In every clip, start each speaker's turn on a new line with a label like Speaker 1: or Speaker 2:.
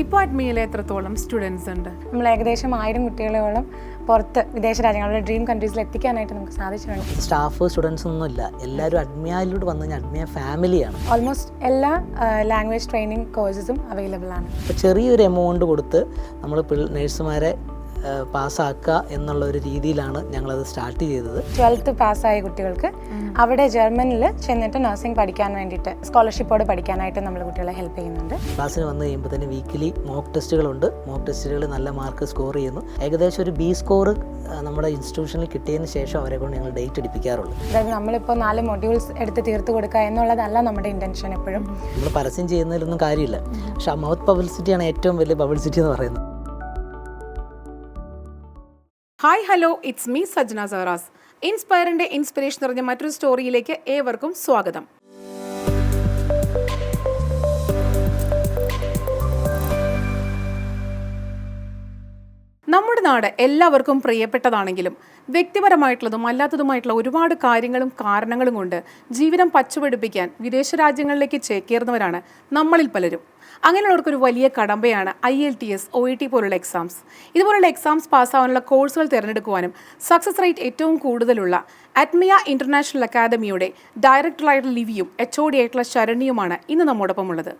Speaker 1: ഇപ്പോൾ അഡ്മിയിൽ എത്രത്തോളം സ്റ്റുഡൻസ് ഉണ്ട്?
Speaker 2: നമ്മൾ ഏകദേശം 1000 കുട്ടികളോളം പുറത്ത് വിദേശ രാജ്യങ്ങളുടെ ഡ്രീം കൺട്രീസിൽ എത്തിക്കാനായിട്ട് നമുക്ക് സാധിച്ചിട്ടുണ്ട്.
Speaker 3: സ്റ്റാഫ് സ്റ്റുഡൻസ് ഒന്നും ഇല്ല, എല്ലാവരും അഡ്മിയയിലൂടെ വന്നു കഴിഞ്ഞാൽ അഡ്മിയ ഫാമിലിയാണ്.
Speaker 2: ഓൾമോസ്റ്റ് എല്ലാ ലാംഗ്വേജ് ട്രെയിനിങ് കോഴ്സസും അവൈലബിൾ ആണ്.
Speaker 3: അപ്പോൾ ചെറിയൊരു എമൗണ്ട് കൊടുത്ത് നമ്മൾ നേഴ്സുമാരെ പാസ്സാക്കുക എന്നുള്ള ഒരു രീതിയിലാണ് ഞങ്ങളത് സ്റ്റാർട്ട് ചെയ്തത്.
Speaker 2: 12th പാസ്സായ കുട്ടികൾക്ക് അവിടെ ജർമ്മനിൽ ചെന്നിട്ട് നഴ്സിംഗ് പഠിക്കാൻ വേണ്ടിയിട്ട് സ്കോളർഷിപ്പോടെ പഠിക്കാനായിട്ട് നമ്മൾ കുട്ടികളെ ഹെൽപ്പ് ചെയ്യുന്നുണ്ട്.
Speaker 3: ക്ലാസ്സിന് വന്നു കഴിയുമ്പോൾ തന്നെ വീക്കിലി മോക്ക് ടെസ്റ്റുകളുണ്ട്. മോക്ക് ടെസ്റ്റുകൾ നല്ല മാർക്ക് സ്കോർ ചെയ്യുന്നു. ഏകദേശം ഒരു B സ്കോർ നമ്മുടെ ഇൻസ്റ്റിറ്റ്യൂഷനിൽ കിട്ടിയതിന് ശേഷം അവരെ കൊണ്ട് ഞങ്ങൾ ഡേറ്റ് എടുപ്പിക്കാറുള്ളൂ.
Speaker 2: അതായത് നമ്മളിപ്പോൾ 4 മൊഡ്യൂൾസ് എടുത്ത് തീർത്ത് കൊടുക്കുക എന്നുള്ളതല്ല നമ്മുടെ ഇൻറ്റൻഷൻ. എപ്പോഴും
Speaker 3: നമ്മൾ പരസ്യം ചെയ്യുന്നതിലൊന്നും കാര്യമില്ല, പക്ഷെ ആ മൗത്ത് പബ്ലിസിറ്റിയാണ് ഏറ്റവും വലിയ പബ്ലിസിറ്റി എന്ന് പറയുന്നത്.
Speaker 1: Hi hello, it's me Sajna Saras. ഇൻസ്പയറിൻ്റെ ഇൻസ്പിറേഷൻ നിറഞ്ഞ മറ്റൊരു സ്റ്റോറിയിലേക്ക് ഏവർക്കും സ്വാഗതം. നമ്മുടെ നാട് എല്ലാവർക്കും പ്രിയപ്പെട്ടതാണെങ്കിലും വ്യക്തിപരമായിട്ടുള്ളതും അല്ലാത്തതുമായിട്ടുള്ള ഒരുപാട് കാര്യങ്ങളും കാരണങ്ങളും കൊണ്ട് ജീവിതം പച്ചപിടിപ്പിക്കാൻ വിദേശ രാജ്യങ്ങളിലേക്ക് ചേക്കേറുന്നവരാണ് നമ്മളിൽ പലരും. അങ്ങനെയുള്ളവർക്കൊരു വലിയ കടമ്പയാണ് IELTS, OET പോലുള്ള എക്സാംസ്. ഇതുപോലുള്ള എക്സാംസ് പാസ്സാവാനുള്ള കോഴ്സുകൾ തിരഞ്ഞെടുക്കുവാനും സക്സസ് റേറ്റ് ഏറ്റവും കൂടുതലുള്ള അഡ്മിയ ഇൻ്റർനാഷണൽ അക്കാദമിയുടെ ഡയറക്ടറായിട്ടുള്ള ലിവിയും HOD ആയിട്ടുള്ള ശരണ്യയുമാണ് ഇന്ന് നമ്മോടൊപ്പം ഉള്ളത്.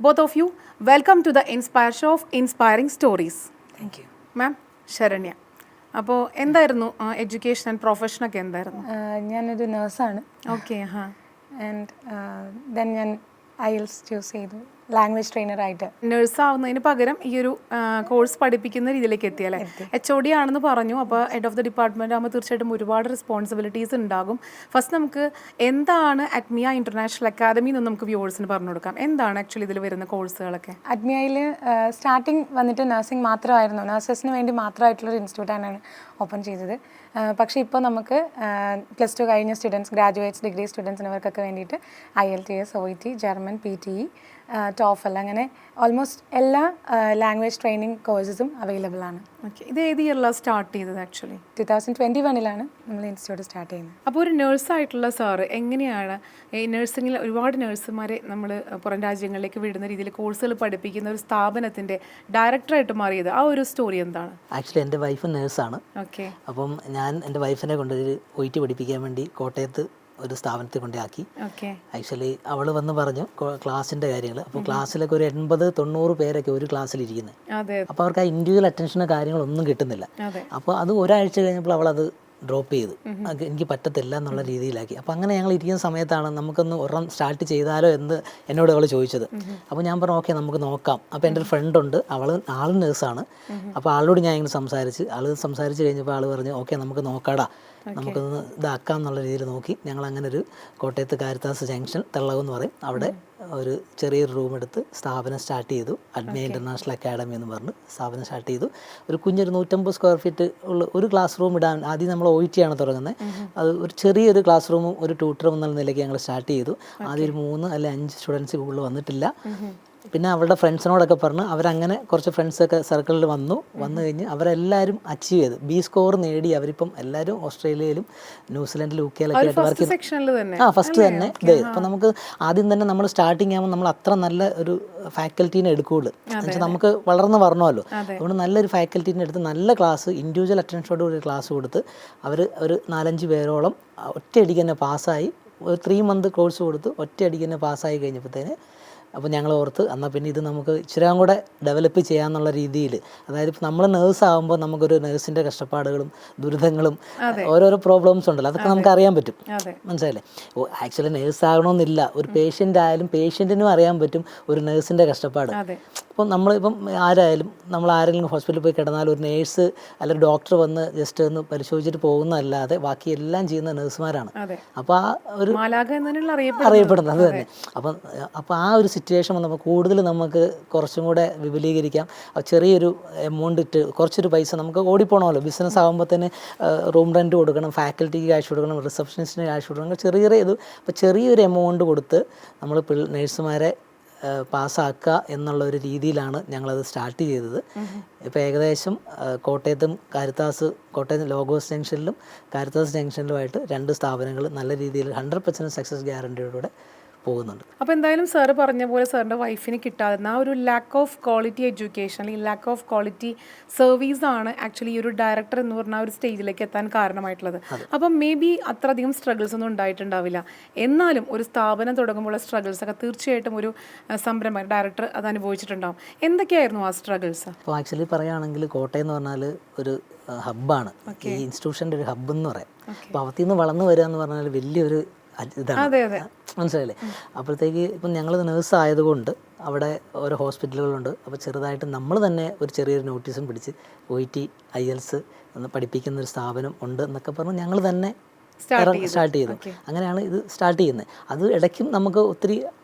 Speaker 1: Both of you, welcome to the Inspire show of inspiring stories.
Speaker 2: Thank you
Speaker 1: ma'am. Saranya, അപ്പോൾ എന്തായിരുന്നു എഡ്യൂക്കേഷൻ ആൻഡ് പ്രൊഫഷനൊക്കെ എന്തായിരുന്നു?
Speaker 2: ഞാനൊരു നേഴ്സാണ്.
Speaker 1: ഓക്കെ.
Speaker 2: ആൻഡ് ദെൻ ഞാൻ IELTS ചൂസ് ചെയ്തു ലാംഗ്വേജ് ട്രെയിനറായിട്ട്.
Speaker 1: നഴ്സ് ആവുന്നതിന് പകരം ഈ ഒരു കോഴ്സ് പഠിപ്പിക്കുന്ന രീതിയിലേക്ക് എത്തിയല്ലേ? HOD ആണെന്ന് പറഞ്ഞു. അപ്പോൾ ഹെഡ് ഓഫ് ദി ഡിപ്പാർട്ട്മെൻറ്റ് ആകുമ്പോൾ തീർച്ചയായിട്ടും ഒരുപാട് റെസ്പോൺസിബിലിറ്റീസ് ഉണ്ടാകും. ഫസ്റ്റ് നമുക്ക് എന്താണ് അഡ്മിയ ഇൻ്റർനാഷണൽ അക്കാദമി എന്ന് നമുക്ക് വ്യൂവേഴ്സിന് പറഞ്ഞു കൊടുക്കാം. എന്താണ് ആക്ച്വലി ഇതിൽ വരുന്ന കോഴ്സുകളൊക്കെ?
Speaker 2: അഡ്മിയയിൽ സ്റ്റാർട്ടിങ് വന്നിട്ട് നഴ്സിംഗ് മാത്രമായിരുന്നു, നഴ്സസിന് വേണ്ടി മാത്രമായിട്ടുള്ളൊരു ഇൻസ്റ്റിറ്റ്യൂട്ടാണ് ഓപ്പൺ ചെയ്തത്. പക്ഷേ ഇപ്പോൾ നമുക്ക് +2 കഴിഞ്ഞ സ്റ്റുഡൻസ്, ഗ്രാജുവേറ്റ്സ്, ഡിഗ്രി സ്റ്റുഡൻസിന് അവർക്കൊക്കെ വേണ്ടിയിട്ട് IELTS, OET, German, PTE, TOEFL അങ്ങനെ ഓൾമോസ്റ്റ് എല്ലാ ലാംഗ്വേജ് ട്രെയിനിങ് കോഴ്സസും അവൈലബിൾ ആണ്.
Speaker 1: ഓക്കെ. ഇത് ഏത് ഇയറിലാണ് സ്റ്റാർട്ട് ചെയ്തത്? ആക്ച്വലി
Speaker 2: 2021 നമ്മൾ ഇൻസ്റ്റിറ്റ്യൂട്ട് സ്റ്റാർട്ട് ചെയ്യുന്നത്.
Speaker 1: അപ്പോൾ ഒരു നേഴ്സായിട്ടുള്ള സാറ് എങ്ങനെയാണ് ഈ നഴ്സിംഗിൽ ഒരുപാട് നഴ്സുമാരെ നമ്മൾ പുറം രാജ്യങ്ങളിലേക്ക് വിടുന്ന രീതിയിൽ കോഴ്സുകൾ പഠിപ്പിക്കുന്ന ഒരു സ്ഥാപനത്തിൻ്റെ ഡയറക്ടറായിട്ട് മാറിയത്? ആ ഒരു സ്റ്റോറി എന്താണ്?
Speaker 3: ആക്ച്വലി എൻ്റെ വൈഫ് നേഴ്സാണ്.
Speaker 1: ഓക്കെ.
Speaker 3: അപ്പം ഞാൻ എൻ്റെ വൈഫിനെ കൊണ്ടൊരു OET പഠിപ്പിക്കാൻ വേണ്ടി കോട്ടയത്ത് ഒരു സ്ഥാപനത്തിൽ കൊണ്ടാക്കി. ആക്ച്വലി അവൾ വന്ന് പറഞ്ഞു ക്ലാസ്സിൻ്റെ കാര്യങ്ങൾ. അപ്പോൾ ക്ലാസ്സിലൊക്കെ ഒരു 80-90 പേരൊക്കെ ഒരു ക്ലാസ്സിലിരിക്കുന്നത്. അപ്പോൾ അവർക്ക് ആ ഇൻഡിവിജ്വൽ അറ്റൻഷനോ കാര്യങ്ങളൊന്നും കിട്ടുന്നില്ല. അപ്പോൾ അത് ഒരാഴ്ച കഴിഞ്ഞപ്പോൾ അവളത് ഡ്രോപ്പ് ചെയ്തു. എനിക്ക് പറ്റത്തില്ല എന്നുള്ള രീതിയിലാക്കി. അപ്പോൾ അങ്ങനെ ഞങ്ങൾ ഇരിക്കുന്ന സമയത്താണ് നമുക്കൊന്ന് ഒരെണ്ണം സ്റ്റാർട്ട് ചെയ്താലോ എന്ന് എന്നോട് അവൾ ചോദിച്ചത്. അപ്പോൾ ഞാൻ പറഞ്ഞു ഓക്കെ നമുക്ക് നോക്കാം. അപ്പോൾ എൻ്റെ ഒരു ഫ്രണ്ടുണ്ട്, ആൾ നേഴ്സാണ്. അപ്പോൾ ആളോട് ഞാൻ ഇങ്ങനെ സംസാരിച്ച് കഴിഞ്ഞപ്പോൾ ആൾ പറഞ്ഞു ഓക്കെ നമുക്ക് നോക്കാടാ, നമുക്കൊന്ന് ഇതാക്കാം എന്നുള്ള രീതിയിൽ നോക്കി. ഞങ്ങൾ അങ്ങനെ ഒരു കോട്ടയത്ത് കാരിത്താസ് ജംഗ്ഷൻ തെള്ളകം എന്ന് പറയും, അവിടെ ഒരു ചെറിയൊരു റൂം എടുത്ത് സ്ഥാപനം സ്റ്റാർട്ട് ചെയ്തു. അഡ്മിയ ഇൻ്റർനാഷണൽ അക്കാഡമി എന്ന് പറഞ്ഞ് സ്ഥാപനം സ്റ്റാർട്ട് ചെയ്തു. ഒരു കുഞ്ഞൊരു 150 സ്ക്വയർ ഫീറ്റ് ഉള്ള ഒരു ക്ലാസ് റൂം ഇടാൻ ആദ്യം നമ്മൾ OET ആണ് തുടങ്ങുന്നത്. അത് ഒരു ചെറിയൊരു ക്ലാസ് റൂമും ഒരു ട്യൂട്ടറും എന്നുള്ള നിലയ്ക്ക് ഞങ്ങൾ സ്റ്റാർട്ട് ചെയ്തു. ആദ്യം ഒരു 3 അല്ലെങ്കിൽ 5 സ്റ്റുഡൻസ് കൂടുതൽ വന്നിട്ടില്ല. പിന്നെ അവരുടെ ഫ്രണ്ട്സിനോടൊക്കെ പറഞ്ഞ് അവരങ്ങനെ കുറച്ച് ഫ്രണ്ട്സൊക്കെ സർക്കിളിൽ വന്നു കഴിഞ്ഞ് അവരെല്ലാവരും അച്ചീവ് ചെയ്തു. B സ്കോർ നേടി. അവരിപ്പം എല്ലാവരും ഓസ്ട്രേലിയയിലും ന്യൂസിലാൻഡിലും UKയിലൊക്കെ ആയിട്ട് വർക്ക് ചെയ്തു. ഫസ്റ്റ് തന്നെ ഇത്. അപ്പം നമുക്ക് ആദ്യം തന്നെ നമ്മൾ സ്റ്റാർട്ടിങ് ആകുമ്പോൾ നമ്മൾ അത്ര നല്ല ഒരു ഫാക്കൽറ്റീനെ എടുക്കുകയുള്ളൂ. എന്നുവെച്ചാൽ നമുക്ക് വളർന്ന് വരണമല്ലോ. അതുകൊണ്ട് നല്ലൊരു ഫാക്കൽറ്റീനെ എടുത്ത് നല്ല ക്ലാസ്, ഇൻഡിവിജ്വൽ അറ്റൻഷനോട് കൂടി ക്ലാസ് കൊടുത്ത് അവർ ഒരു 4-5 പേരോളം ഒറ്റയടിക്ക് തന്നെ പാസ്സായി. ഒരു 3 മന്ത് കോഴ്സ് കൊടുത്ത് ഒറ്റയടിക്ക് തന്നെ പാസ്സായി കഴിഞ്ഞപ്പോഴത്തേന് അപ്പോൾ ഞങ്ങൾ ഓർത്ത് എന്നാൽ പിന്നെ ഇത് നമുക്ക് ഇച്ചിരി കൂടെ ഡെവലപ്പ് ചെയ്യാമെന്നുള്ള രീതിയിൽ. അതായത് ഇപ്പോൾ നമ്മൾ നേഴ്സ് ആകുമ്പോൾ നമുക്കൊരു നേഴ്സിൻ്റെ കഷ്ടപ്പാടുകളും ദുരിതങ്ങളും ഓരോരോ പ്രോബ്ലംസ് ഉണ്ടല്ലോ, അതൊക്കെ നമുക്ക് അറിയാൻ പറ്റും. മനസ്സിലായില്ലേ? ആക്ച്വലി നേഴ്സ് ആകണമെന്നില്ല, ഒരു പേഷ്യൻ്റ് ആയാലും പേഷ്യൻറ്റിനും അറിയാൻ പറ്റും ഒരു നേഴ്സിൻ്റെ കഷ്ടപ്പാട്. അപ്പോൾ നമ്മളിപ്പം നമ്മൾ ആരെങ്കിലും ഹോസ്പിറ്റലിൽ പോയി കിടന്നാലും ഒരു നേഴ്സ് അല്ലെങ്കിൽ ഡോക്ടർ വന്ന് ജസ്റ്റ് ഒന്ന് പരിശോധിച്ചിട്ട് പോകുന്നതല്ലാതെ ബാക്കി എല്ലാം ചെയ്യുന്ന നേഴ്സുമാരാണ്. അപ്പോൾ ആ ഒരു അറിയപ്പെടുന്നത് അത് തന്നെ. അപ്പോൾ ആ ഒരു സിറ്റുവേഷൻ വന്നപ്പോൾ കൂടുതൽ നമുക്ക് കുറച്ചും കൂടെ വിപുലീകരിക്കാം. ചെറിയൊരു എമൗണ്ട് ഇട്ട് കുറച്ചൊരു പൈസ നമുക്ക് ഓടിപ്പോണമല്ലോ. ബിസിനസ് ആകുമ്പോൾ തന്നെ റൂം റെൻറ്റ് കൊടുക്കണം, ഫാക്കൽറ്റിക്ക് ക്യാഷ് കൊടുക്കണം, റിസപ്ഷനിസ്റ്റിന് ക്യാഷ് കൊടുക്കണം, ചെറിയ ഇത്. അപ്പോൾ ചെറിയൊരു എമൗണ്ട് കൊടുത്ത് നമ്മൾ നേഴ്സുമാരെ പാസ്സാക്കുക എന്നുള്ള ഒരു രീതിയിലാണ് ഞങ്ങളത് സ്റ്റാർട്ട് ചെയ്തത്. ഇപ്പോൾ ഏകദേശം കോട്ടയത്തും കോട്ടയം ലോഗോസ് ജംഗ്ഷനിലും കാരിത്താസ് ജംഗ്ഷനിലുമായിട്ട് 2 സ്ഥാപനങ്ങൾ നല്ല രീതിയിൽ 100% സക്സസ് ഗ്യാരണ്ടിയോടുകൂടെ പോകുന്നുണ്ട്.
Speaker 1: അപ്പോൾ എന്തായാലും സാറ് പറഞ്ഞ പോലെ സാറിൻ്റെ വൈഫിന് കിട്ടാതിരുന്ന ആ ഒരു ലാക്ക് ഓഫ് ക്വാളിറ്റി എഡ്യൂക്കേഷൻ അല്ലെങ്കിൽ ലാക്ക് ഓഫ് ക്വാളിറ്റി സർവീസാണ് ആക്ച്വലി ഈ ഒരു ഡയറക്ടർ എന്ന് പറഞ്ഞ ആ ഒരു സ്റ്റേജിലേക്ക് എത്താൻ കാരണമായിട്ടുള്ളത്. അപ്പം മേ ബി അത്രയധികം സ്ട്രഗിൾസ് ഒന്നും ഉണ്ടായിട്ടുണ്ടാവില്ല. എന്നാലും ഒരു സ്ഥാപനം തുടങ്ങുമ്പോഴുള്ള സ്ട്രഗിൾസ് ഒക്കെ തീർച്ചയായിട്ടും ഒരു സംരംഭം ഡയറക്ടർ അത് അനുഭവിച്ചിട്ടുണ്ടാവും. എന്തൊക്കെയായിരുന്നു ആ സ്ട്രഗിൾസ്?
Speaker 3: അപ്പോൾ ആക്ച്വലി പറയുകയാണെങ്കിൽ കോട്ടയം എന്ന് പറഞ്ഞാൽ ഒരു ഹബ്ബാണ്, ഈ ഇൻസ്റ്റിറ്റ്യൂഷൻ്റെ ഒരു ഹബ്ബ് എന്ന് പറയാം. അപ്പോൾ അവത്തിൽ നിന്ന് വളർന്നു വരിക എന്ന് പറഞ്ഞാൽ വലിയൊരു ഇതാണ്, മനസ്സിലായില്ലേ? അപ്പോഴത്തേക്ക് ഇപ്പം ഞങ്ങൾ നേഴ്സ് ആയതുകൊണ്ട് അവിടെ ഓരോ ഹോസ്പിറ്റലുകളുണ്ട്. അപ്പോൾ ചെറുതായിട്ട് നമ്മൾ തന്നെ ഒരു ചെറിയൊരു നോട്ടീസും പിടിച്ച് OET IELTS എന്ന് പഠിപ്പിക്കുന്ന ഒരു സ്ഥാപനം ഉണ്ട് എന്നൊക്കെ പറഞ്ഞ് ഞങ്ങൾ തന്നെ സ്റ്റാർട്ട് ചെയ്തു. അങ്ങനെയാണ് ഇത് സ്റ്റാർട്ട് ചെയ്യുന്നത്. അത് ഇടയ്ക്കും നമുക്ക് ഒത്തിരി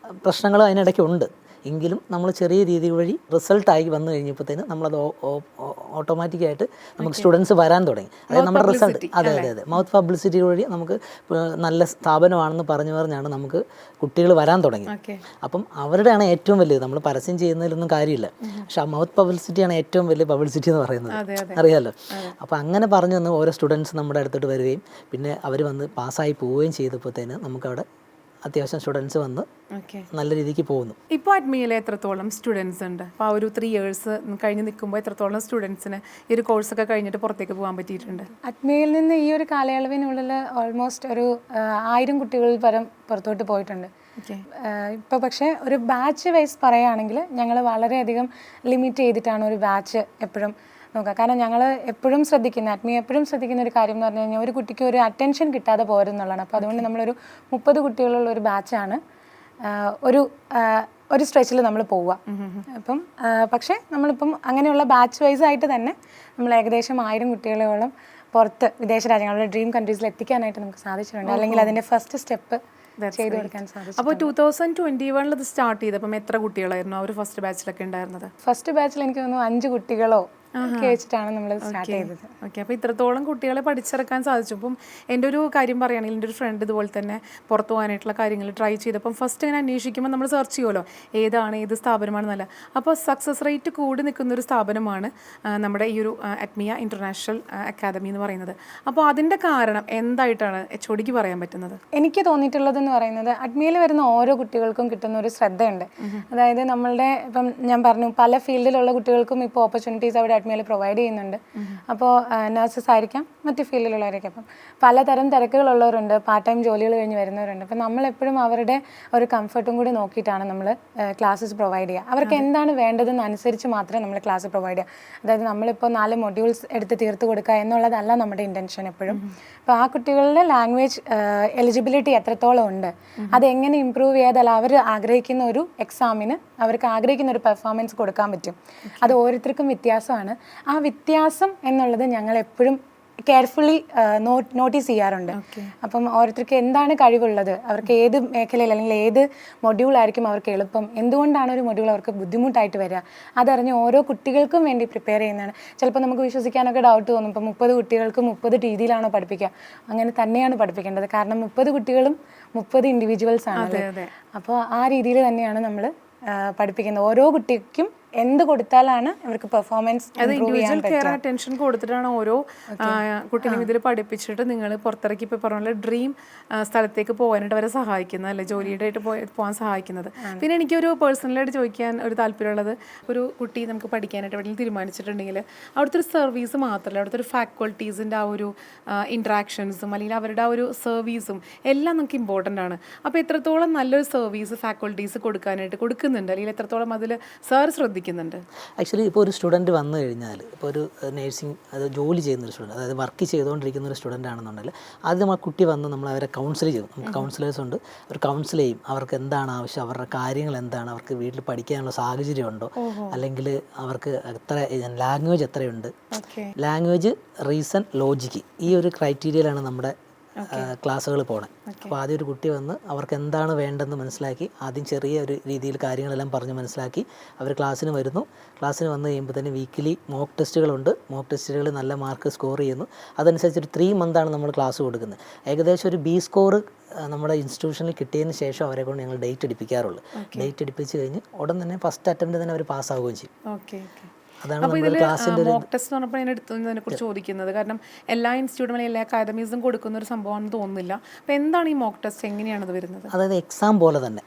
Speaker 3: പ്രശ്നങ്ങൾ അതിനിടയ്ക്ക് ഉണ്ട്. എങ്കിലും നമ്മൾ ചെറിയ രീതി വഴി റിസൾട്ടായി വന്നു കഴിഞ്ഞപ്പോഴത്തേന് നമ്മളത് ഓട്ടോമാറ്റിക്കായിട്ട് നമുക്ക് സ്റ്റുഡൻസ് വരാൻ തുടങ്ങി. അതായത് നമ്മുടെ റിസൾട്ട് അതെ മൗത്ത് പബ്ലിസിറ്റി വഴി നമുക്ക് നല്ല സ്ഥാപനമാണെന്ന് പറഞ്ഞാണ് നമുക്ക് കുട്ടികൾ വരാൻ തുടങ്ങി. അപ്പം അവരുടെയാണ് ഏറ്റവും വലിയത്. നമ്മൾ പരസ്യം ചെയ്യുന്നതിലൊന്നും കാര്യമില്ല, പക്ഷെ ആ മൗത്ത് പബ്ലിസിറ്റിയാണ് ഏറ്റവും വലിയ പബ്ലിസിറ്റി എന്ന് പറയുന്നത്, അറിയാമല്ലോ. അപ്പോൾ അങ്ങനെ പറഞ്ഞു വന്ന് ഓരോ സ്റ്റുഡൻസ് നമ്മുടെ അടുത്തോട്ട് വരികയും പിന്നെ അവർ വന്ന് പാസ്സായി പോവുകയും ചെയ്തപ്പോഴത്തേന് നമുക്കവിടെ അത്യാവശ്യം സ്റ്റുഡൻസ് വന്ന് നല്ല രീതിക്ക് പോകുന്നു.
Speaker 1: ഇപ്പോൾ അഡ്മിയിൽ എത്രത്തോളം സ്റ്റുഡൻസ് ഉണ്ട്? അപ്പോൾ ആ ഒരു 3 years കഴിഞ്ഞ് നിൽക്കുമ്പോൾ എത്രത്തോളം സ്റ്റുഡൻസിന് ഈ ഒരു കോഴ്സൊക്കെ കഴിഞ്ഞിട്ട് പുറത്തേക്ക് പോകാൻ പറ്റിയിട്ടുണ്ട്?
Speaker 2: അഡ്മിയിൽ നിന്ന് ഈ ഒരു കാലയളവിനുള്ളിൽ ഓൾമോസ്റ്റ് ഒരു 1000 കുട്ടികളിൽ പരം പുറത്തോട്ട് പോയിട്ടുണ്ട്. ഇപ്പോൾ പക്ഷേ ഒരു ബാച്ച് വൈസ് പറയുകയാണെങ്കിൽ ഞങ്ങൾ വളരെയധികം ലിമിറ്റ് ചെയ്തിട്ടാണ് ഒരു ബാച്ച് എപ്പോഴും നോക്കുക. കാരണം ഞങ്ങൾ എപ്പോഴും എപ്പോഴും ശ്രദ്ധിക്കുന്ന ഒരു കാര്യം എന്ന് പറഞ്ഞു കഴിഞ്ഞാൽ ഒരു കുട്ടിക്ക് ഒരു അറ്റൻഷൻ കിട്ടാതെ പോരുന്നുള്ളതാണ്. അപ്പോൾ അതുകൊണ്ട് നമ്മളൊരു 30 കുട്ടികളുള്ള ഒരു ബാച്ചാണ് ഒരു സ്ട്രെച്ചിൽ നമ്മൾ പോവുക. അപ്പം പക്ഷേ നമ്മളിപ്പം അങ്ങനെയുള്ള ബാച്ച് വൈസ് ആയിട്ട് തന്നെ നമ്മൾ ഏകദേശം 1000 കുട്ടികളോളം പുറത്ത് വിദേശ രാജ്യങ്ങളുടെ ഡ്രീം കൺട്രീസിൽ എത്തിക്കാനായിട്ട് നമുക്ക് സാധിച്ചിട്ടുണ്ട്. അല്ലെങ്കിൽ അതിൻ്റെ ഫസ്റ്റ് സ്റ്റെപ്പ് ചെയ്തു കൊടുക്കാൻ സാധിച്ചു.
Speaker 1: അപ്പോൾ 2021 ഇത് സ്റ്റാർട്ട് ചെയ്തപ്പം എത്ര കുട്ടികളായിരുന്നു ആ ഒരു ഫസ്റ്റ് ബാച്ചിലൊക്കെ ഉണ്ടായിരുന്നത്?
Speaker 2: ഫസ്റ്റ് ബാച്ചിൽ എനിക്ക് തോന്നുന്നു 5 കുട്ടികളോ ഒക്കെ വെച്ചിട്ടാണ് നമ്മൾ സ്റ്റാർട്ട് ചെയ്തത്.
Speaker 1: ഓക്കെ, അപ്പോൾ ഇത്രത്തോളം കുട്ടികളെ പഠിച്ചെടുക്കാൻ സാധിച്ചു. അപ്പം എൻ്റെ ഒരു കാര്യം പറയുകയാണെങ്കിൽ എൻ്റെ ഒരു ഫ്രണ്ട് ഇതുപോലെ തന്നെ പുറത്തു പോകാനായിട്ടുള്ള കാര്യങ്ങൾ ട്രൈ ചെയ്തപ്പം ഫസ്റ്റ് ഇങ്ങനെ അന്വേഷിക്കുമ്പോൾ നമ്മൾ സെർച്ച് ചെയ്യുമല്ലോ ഏത് സ്ഥാപനമാണെന്നല്ല. അപ്പോൾ സക്സസ് റേറ്റ് കൂടി നിൽക്കുന്ന ഒരു സ്ഥാപനമാണ് നമ്മുടെ ഈ ഒരു അഡ്മിയ ഇൻ്റർനാഷണൽ അക്കാദമി എന്ന് പറയുന്നത്. അപ്പോൾ അതിൻ്റെ കാരണം എന്തായിട്ടാണ് HODക്ക് പറയാൻ പറ്റുന്നത്?
Speaker 2: എനിക്ക് തോന്നിയിട്ടുള്ളതെന്ന് പറയുന്നത് അഡ്മിയിൽ വരുന്ന ഓരോ കുട്ടികൾക്കും കിട്ടുന്ന ഒരു ശ്രദ്ധയുണ്ട്. അതായത് നമ്മളുടെ ഇപ്പം ഞാൻ പറഞ്ഞു പല ഫീൽഡിലുള്ള കുട്ടികൾക്കും ഇപ്പോൾ ഓപ്പർച്യൂണിറ്റീസ് അവിടെ അഡ്മിയിൽ പ്രൊവൈഡ് ചെയ്യുന്നുണ്ട്. അപ്പോൾ നഴ്സസ് ആയിരിക്കാം, മറ്റ് ഫീൽഡിലുള്ളവരൊക്കെ. അപ്പം പലതരം തിരക്കുകളുള്ളവരുണ്ട്, പാർട്ട് ടൈം ജോലികൾ കഴിഞ്ഞ് വരുന്നവരുണ്ട്. അപ്പം നമ്മളെപ്പോഴും അവരുടെ ഒരു കംഫർട്ടും കൂടി നോക്കിയിട്ടാണ് നമ്മൾ ക്ലാസ്സസ് പ്രൊവൈഡ് ചെയ്യുക. അവർക്ക് എന്താണ് വേണ്ടതെന്ന് അനുസരിച്ച് മാത്രമേ നമ്മൾ ക്ലാസ് പ്രൊവൈഡ് ചെയ്യുക. അതായത് നമ്മളിപ്പോൾ 4 modules എടുത്ത് തീർത്ത് കൊടുക്കുക എന്നുള്ളതല്ല നമ്മുടെ ഇൻറ്റൻഷൻ എപ്പോഴും. അപ്പോൾ ആ കുട്ടികളുടെ ലാംഗ്വേജ് എലിജിബിലിറ്റി എത്രത്തോളം ഉണ്ട്, അതെങ്ങനെ ഇമ്പ്രൂവ് ചെയ്താൽ അവർ ആഗ്രഹിക്കുന്ന ഒരു എക്സാമിന് അവർക്ക് ആഗ്രഹിക്കുന്ന ഒരു പെർഫോമൻസ് കൊടുക്കാൻ പറ്റും. അത് ഓരോരുത്തർക്കും വ്യത്യാസമാണ്. ആ വ്യത്യാസം എന്നുള്ളത് ഞങ്ങൾ എപ്പോഴും കെയർഫുള്ളി നോട്ടീസ് ചെയ്യാറുണ്ട്. അപ്പം ഓരോരുത്തർക്ക് എന്താണ് കഴിവുള്ളത്, അവർക്ക് ഏത് മേഖലയിൽ അല്ലെങ്കിൽ ഏത് മൊഡ്യൂളായിരിക്കും അവർക്ക് എളുപ്പം, എന്തുകൊണ്ടാണ് ഒരു മൊഡ്യൂൾ അവർക്ക് ബുദ്ധിമുട്ടായിട്ട് വരിക, അതറിഞ്ഞ് ഓരോ കുട്ടികൾക്കും വേണ്ടി പ്രിപ്പയർ ചെയ്യുന്നതാണ്. ചിലപ്പോൾ നമുക്ക് വിശ്വസിക്കാനൊക്കെ ഡൗട്ട് തോന്നും, ഇപ്പം 30 കുട്ടികൾക്ക് 30 രീതിയിലാണോ പഠിപ്പിക്കുക? അങ്ങനെ തന്നെയാണ് പഠിപ്പിക്കേണ്ടത്. കാരണം 30 കുട്ടികളും 30 ഇൻഡിവിജ്വൽസ് ആണ്. അപ്പോൾ ആ രീതിയിൽ തന്നെയാണ് നമ്മൾ പഠിപ്പിക്കുന്നത്. ഓരോ കുട്ടിക്കും എന്ത് കൊടുത്താലാണ് അവർക്ക് പെർഫോമൻസ്
Speaker 1: ഇൻഡിവിജ്വൽ കെയർ അറ്റൻഷൻ കൊടുത്തിട്ടാണ് ഓരോ കുട്ടീനും ഇതിൽ പഠിപ്പിച്ചിട്ട് നിങ്ങൾ പുറത്തിറക്കി ഇപ്പോൾ പറഞ്ഞ ഡ്രീം സ്ഥലത്തേക്ക് പോകാനായിട്ട് അവരെ സഹായിക്കുന്നത് അല്ലേ, ജോലിയുടെ ആയിട്ട് പോകാൻ സഹായിക്കുന്നത്. പിന്നെ എനിക്കൊരു പേഴ്സണലായിട്ട് ചോദിക്കാൻ ഒരു താല്പര്യമുള്ളത്, ഒരു കുട്ടി നമുക്ക് പഠിക്കാനായിട്ട് എവിടെയെങ്കിലും തീരുമാനിച്ചിട്ടുണ്ടെങ്കിൽ അവിടുത്തെ ഒരു സർവീസ് മാത്രമല്ല, അവിടുത്തെ ഒരു ഫാക്കൾട്ടീസിൻ്റെ ആ ഒരു ഇൻട്രാക്ഷൻസും അല്ലെങ്കിൽ അവരുടെ ആ ഒരു സർവീസും എല്ലാം നമുക്ക് ഇമ്പോർട്ടൻ്റ് ആണ്. അപ്പോൾ എത്രത്തോളം നല്ലൊരു സർവീസ് ഫാക്കൾട്ടീസ് കൊടുക്കുന്നുണ്ട് അല്ലെങ്കിൽ എത്രത്തോളം അതിൽ സാർ ശ്രദ്ധിക്കുന്നുണ്ട്?
Speaker 3: ആക്ച്വലി ഇപ്പോൾ ഒരു സ്റ്റുഡൻറ്റ് വന്നു കഴിഞ്ഞാൽ, ഇപ്പോൾ ഒരു നേഴ്സിംഗ് അത് ജോലി ചെയ്യുന്നൊരു സ്റ്റുഡൻറ്റ്, അതായത് വർക്ക് ചെയ്തുകൊണ്ടിരിക്കുന്ന ഒരു സ്റ്റുഡൻ്റ് ആണെന്നുണ്ടെങ്കിൽ ആദ്യം ആ കുട്ടി വന്ന് നമ്മൾ അവരെ കൗൺസിൽ ചെയ്യും. നമുക്ക് കൗൺസിലേഴ്സ് ഉണ്ട്, അവർ കൗൺസിൽ ചെയ്യും. അവർക്ക് എന്താണ് ആവശ്യം, അവരുടെ കാര്യങ്ങൾ എന്താണ്, അവർക്ക് വീട്ടിൽ പഠിക്കാനുള്ള സാഹചര്യം ഉണ്ടോ, അല്ലെങ്കിൽ അവർക്ക് ലാംഗ്വേജ് എത്രയുണ്ട്, ലാംഗ്വേജ്, റീസൺ, ലോജിക്ക്, ഈ ഒരു ക്രൈറ്റീരിയയിലാണ് നമ്മുടെ ക്ലാസ്സുകൾ പോകണം. അപ്പോൾ ആദ്യം ഒരു കുട്ടി വന്ന് അവർക്ക് എന്താണ് വേണ്ടതെന്ന് മനസ്സിലാക്കി ആദ്യം ചെറിയ ഒരു രീതിയിൽ കാര്യങ്ങളെല്ലാം പറഞ്ഞ് മനസ്സിലാക്കി അവർ ക്ലാസ്സിന് വരുന്നു. ക്ലാസ്സിന് വന്നു കഴിയുമ്പോൾ തന്നെ വീക്കിലി മോക്ക് ടെസ്റ്റുകളുണ്ട്. മോക്ക് ടെസ്റ്റുകൾ നല്ല മാർക്ക് സ്കോർ ചെയ്യുന്നു. അതനുസരിച്ച് ഒരു 3 month നമ്മൾ ക്ലാസ് കൊടുക്കുന്നത്. ഏകദേശം ഒരു B സ്കോർ നമ്മുടെ ഇൻസ്റ്റിറ്റ്യൂഷനിൽ കിട്ടിയതിന് ശേഷം അവരെ കൊണ്ട് ഞങ്ങൾ ഡേറ്റ് എടുപ്പിക്കാറുള്ളൂ. ഡേറ്റ് എടുപ്പിച്ച് കഴിഞ്ഞ് ഉടൻ തന്നെ ഫസ്റ്റ് അറ്റംപ്റ്റ് തന്നെ അവർ പാസ്സാവുകയും ചെയ്യും. അതാണ്
Speaker 1: അപ്പോൾ
Speaker 3: നമ്മുടെ
Speaker 1: ഇതിൽ
Speaker 3: ക്ലാസ്സിൻ്റെ
Speaker 1: മോക്ക് ടെസ്റ്റ് എന്ന് പറഞ്ഞപ്പോൾ ഞാൻ എടുത്തതിനെ കുറിച്ച് ചോദിക്കുന്നത്, കാരണം എല്ലാ ഇൻസ്റ്റിറ്റ്യൂട്ടും എല്ലാ അക്കാദമീസും കൊടുക്കുന്ന ഒരു സംഭവമാണെന്ന് തോന്നുന്നില്ല. അപ്പോൾ എന്താണ് ഈ മോക്ക് ടെസ്റ്റ്, എങ്ങനെയാണ് അത് വരുന്നത്?
Speaker 3: അതായത് എക്സാം പോലെ തന്നെ.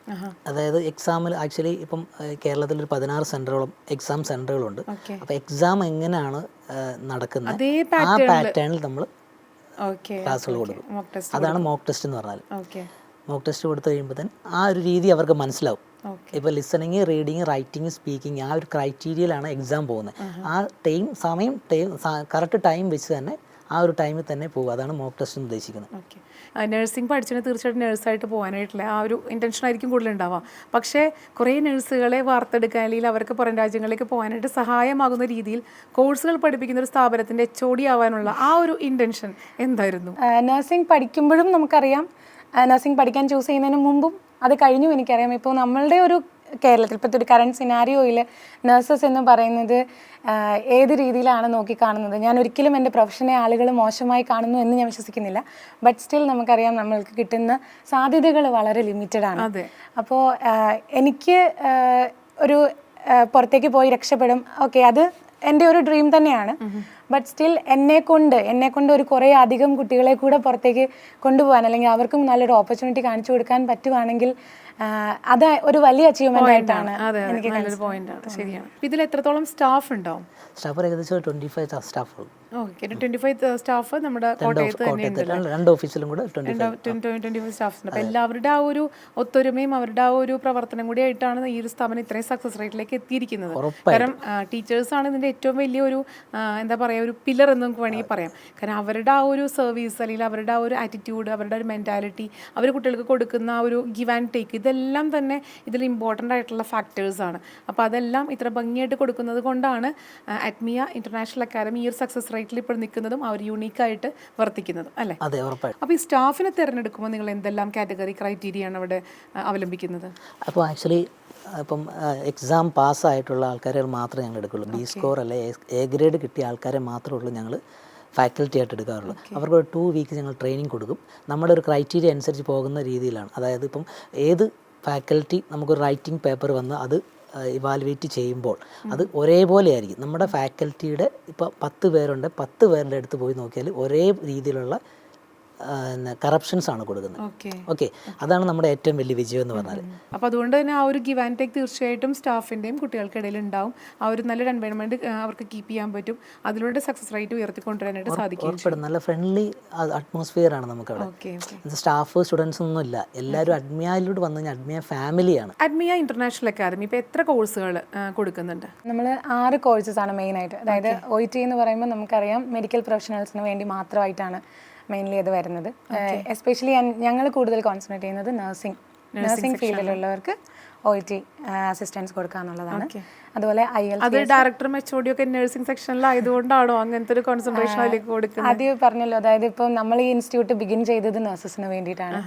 Speaker 3: അതായത് എക്സാമിൽ ആക്ച്വലി ഇപ്പം കേരളത്തിൽ ഒരു 16 സെൻറ്ററുകളും എക്സാം സെൻറ്ററുകളുണ്ട്. അപ്പോൾ എക്സാം എങ്ങനെയാണ് നടക്കുന്നത് ആ പാറ്റേണിൽ നമ്മൾ ക്ലാസ്സുകൾ കൊടുക്കും. അതാണ് മോക്ക് ടെസ്റ്റ് എന്ന് പറഞ്ഞാൽ. മോക്ക് ടെസ്റ്റ് കൊടുത്തു കഴിയുമ്പോൾ തന്നെ ആ ഒരു രീതി അവർക്ക് മനസ്സിലാവും. ഇപ്പോൾ ലിസണിങ്, റീഡിങ്, റൈറ്റിംഗ്, സ്പീക്കിംഗ് ആ ഒരു ക്രൈറ്റീരിയയിലാണ് എക്സാം പോകുന്നത്. ആ സമയം കറക്റ്റ് ടൈം വെച്ച് തന്നെ ആ ഒരു ടൈമിൽ തന്നെ പോകും. അതാണ് മോക്ക് ടെസ്റ്റ് ഉദ്ദേശിക്കുന്നത്.
Speaker 1: നഴ്സിംഗ് പഠിച്ചതിന് തീർച്ചയായിട്ടും നഴ്സായിട്ട് പോകാനായിട്ടുള്ള ആ ഒരു ഇൻറ്റൻഷൻ ആയിരിക്കും കൂടുതലുണ്ടാവുക. പക്ഷേ കുറേ നഴ്സുകളെ വാർത്തെടുക്കാൻ അല്ലെങ്കിൽ അവർക്ക് പുറം രാജ്യങ്ങളിലേക്ക് പോകാനായിട്ട് സഹായമാകുന്ന രീതിയിൽ കോഴ്സുകൾ പഠിപ്പിക്കുന്ന ഒരു സ്ഥാപനത്തിൻ്റെ HOD ആവാനുള്ള ആ ഒരു ഇൻറ്റൻഷൻ എന്തായിരുന്നു?
Speaker 2: നഴ്സിംഗ് പഠിക്കുമ്പോഴും നമുക്കറിയാം, നഴ്സിംഗ് പഠിക്കാൻ ചൂസ് ചെയ്യുന്നതിന് മുമ്പും അത് കഴിഞ്ഞു എനിക്കറിയാം. ഇപ്പോൾ നമ്മളുടെ ഒരു കേരളത്തിൽ ഇപ്പോഴത്തെ ഒരു കറണ്ട് സിനാരിയോയിൽ നഴ്സസ് എന്ന് പറയുന്നത് ഏത് രീതിയിലാണ് നോക്കിക്കാണുന്നത്? ഞാൻ ഒരിക്കലും എൻ്റെ പ്രൊഫഷനെ ആളുകൾ മോശമായി കാണുന്നു എന്ന് ഞാൻ വിശ്വസിക്കുന്നില്ല. ബട്ട് സ്റ്റിൽ നമുക്കറിയാം നമ്മൾക്ക് കിട്ടുന്ന സാധ്യതകൾ വളരെ ലിമിറ്റഡ് ആണ്. അപ്പോൾ എനിക്ക് ഒരു പുറത്തേക്ക് പോയി രക്ഷപ്പെടും, ഓക്കെ, അത് എൻ്റെ ഒരു ഡ്രീം തന്നെയാണ്. ബട്ട് സ്റ്റിൽ എന്നെ കൊണ്ട് ഒരു കുറേ അധികം കുട്ടികളെ കൂടെ പുറത്തേക്ക് കൊണ്ടുപോകാൻ അല്ലെങ്കിൽ അവർക്കും നല്ലൊരു ഓപ്പർച്യൂണിറ്റി കാണിച്ചു കൊടുക്കാൻ പറ്റുവാണെങ്കിൽ അത് ഒരു വലിയ അച്ചീവ്മെന്റ് ആയിട്ടാണ് എനിക്ക് നല്ലൊരു പോയിന്റ് ആണ്.
Speaker 1: ശരിയാണ്. ഇതിൽ എത്രത്തോളം സ്റ്റാഫ് ഉണ്ടാവും?
Speaker 3: സ്റ്റാഫ് ഏകദേശം 25 സ്റ്റാഫ്.
Speaker 1: ഓക്കെ, 25 സ്റ്റാഫ് നമ്മുടെ കോട്ടയത്ത് തന്നെ
Speaker 3: രണ്ട് ഓഫീസിലും കൂടെ
Speaker 1: 25 സ്റ്റാഫ്സ് ഉണ്ട്. അപ്പോൾ എല്ലാവരുടെ ആ ഒരു ഒത്തൊരുമയും അവരുടെ ആ ഒരു പ്രവർത്തനം കൂടി ആയിട്ടാണ് ഈ ഒരു സ്ഥാപനം ഇത്രയും സക്സസ് റേറ്റിലേക്ക് എത്തിയിരിക്കുന്നത്. കാരണം ടീച്ചേഴ്സാണ് ഇതിൻ്റെ ഏറ്റവും വലിയൊരു എന്താ പറയുക, ഒരു പില്ലർ എന്ന് നമുക്ക് വേണമെങ്കിൽ പറയാം. കാരണം അവരുടെ ആ ഒരു സർവീസ് അല്ലെങ്കിൽ അവരുടെ ആ ഒരു ആറ്റിറ്റ്യൂഡ്, അവരുടെ ഒരു മെൻറ്റാലിറ്റി, അവർ കുട്ടികൾക്ക് കൊടുക്കുന്ന ആ ഒരു ഗിവ് ആൻഡ് ടേക്ക്, ഇതെല്ലാം തന്നെ ഇതിൽ ഇമ്പോർട്ടൻ്റ് ആയിട്ടുള്ള ഫാക്ടേഴ്സാണ്. അപ്പോൾ അതെല്ലാം ഇത്ര ഭംഗിയായിട്ട് കൊടുക്കുന്നത് കൊണ്ടാണ് അഡ്മിയ ഇൻ്റർനാഷണൽ അക്കാദമി ഈ ഒരു സക്സസ് റേറ്റിൽ ഇപ്പോൾ നിൽക്കുന്നതും അവർ യൂണീക്കായിട്ട് വർത്തിക്കുന്നതും, അല്ലേ?
Speaker 3: അതെ, ഉറപ്പായിട്ടും.
Speaker 1: അപ്പോൾ ഈ സ്റ്റാഫിനെ തിരഞ്ഞെടുക്കുമ്പോൾ നിങ്ങൾ എന്തെല്ലാം കാറ്റഗറി ക്രൈറ്റീരിയയാണ് അവിടെ അവലംബിക്കുന്നത്?
Speaker 3: അപ്പോൾ ആക്ച്വലി ഇപ്പം എക്സാം പാസ്സായിട്ടുള്ള ആൾക്കാരെ മാത്രമേ ഞങ്ങൾ എടുക്കുള്ളൂ. B സ്കോർ അല്ലെ A ഗ്രേഡ് കിട്ടിയ ആൾക്കാരെ മാത്രമേ ഉള്ളൂ ഞങ്ങൾ ഫാക്കൽറ്റി ആയിട്ട് എടുക്കാറുള്ളൂ. അവർക്ക് ഒരു 2 വീക്ക് ഞങ്ങൾ ട്രെയിനിങ് കൊടുക്കും. നമ്മുടെ ഒരു ക്രൈറ്റീരിയ അനുസരിച്ച് പോകുന്ന രീതിയിലാണ്. അതായത് ഇപ്പം ഏത് ഫാക്കൽറ്റി നമുക്കൊരു റൈറ്റിംഗ് പേപ്പർ വന്ന് അത് ഇവാലുവേറ്റ് ചെയ്യുമ്പോൾ അത് ഒരേപോലെ ആയിരിക്കും. നമ്മുടെ ഫാക്കൽറ്റിയുടെ ഇപ്പോൾ 10 പേരുണ്ട്, 10 പേരുടെ അടുത്ത് പോയി നോക്കിയാൽ ഒരേ രീതിയിലുള്ള കറപ്ഷൻസ് ആണ് കൊടുക്കുന്നത്. ഓക്കെ, അതാണ് നമ്മുടെ ഏറ്റവും വലിയ വിജയം എന്ന് പറഞ്ഞാൽ.
Speaker 1: അപ്പോൾ അതുകൊണ്ട് തന്നെ ആ ഒരു ഗിവ് ആൻഡ് ടേക്ക് തീർച്ചയായിട്ടും സ്റ്റാഫിൻ്റെയും കുട്ടികൾക്കിടയിൽ ഉണ്ടാവും. ആ ഒരു നല്ലൊരു എൻവയോൺമെൻറ്റ് അവർക്ക് കീപ്പ് ചെയ്യാൻ പറ്റും. അതിലൂടെ സക്സസ് റേറ്റ് ഉയർത്തിക്കൊണ്ടുവരാനായിട്ട് സാധിക്കും.
Speaker 3: നല്ല ഫ്രണ്ട്ലി അറ്റ്മോസ്ഫിയർ ആണ് നമുക്കവിടെ. സ്റ്റാഫ് സ്റ്റുഡൻസ് ഒന്നും ഇല്ല, എല്ലാവരും അഡ്മിയയിലൂടെ വന്നു കഴിഞ്ഞാൽ അഡ്മിയ ഫാമിലിയാണ്.
Speaker 1: അഡ്മിയ ഇന്റർനാഷണൽ അക്കാദമി ഇപ്പോൾ എത്ര കോഴ്സുകൾ കൊടുക്കുന്നുണ്ട്?
Speaker 2: നമ്മൾ 6 കോഴ്സസ് ആണ് മെയിനായിട്ട്. അതായത് OIT എന്ന് പറയുമ്പോൾ നമുക്കറിയാം മെഡിക്കൽ പ്രൊഫഷണൽസിന് വേണ്ടി മാത്രമായിട്ടാണ് മെയിൻലി അത് വരുന്നത്. എസ്പെഷ്യലി ഞങ്ങൾ കൂടുതൽ കോൺസെൻട്രേറ്റ് ചെയ്യുന്നത് നഴ്സിംഗ് ഫീൽഡിലുള്ളവർക്ക് OIT അസിസ്റ്റൻസ് കൊടുക്കുക എന്നുള്ളതാണ്. അതുപോലെ
Speaker 1: അത് ഡയറക്ടറും HOD ഒക്കെ നഴ്സിംഗ് സെക്ഷനിലായതുകൊണ്ടാണോ അങ്ങനത്തെ ഒരു കോൺസെൻട്രേഷൻ അതിലേക്ക് കൊടുക്കുന്നത്?
Speaker 2: ആദ്യം പറഞ്ഞല്ലോ, അതായത് ഇപ്പം നമ്മൾ ഈ ഇൻസ്റ്റിറ്റ്യൂട്ട് ബിഗിൻ ചെയ്തത് നഴ്സസിന് വേണ്ടിയിട്ടാണ്.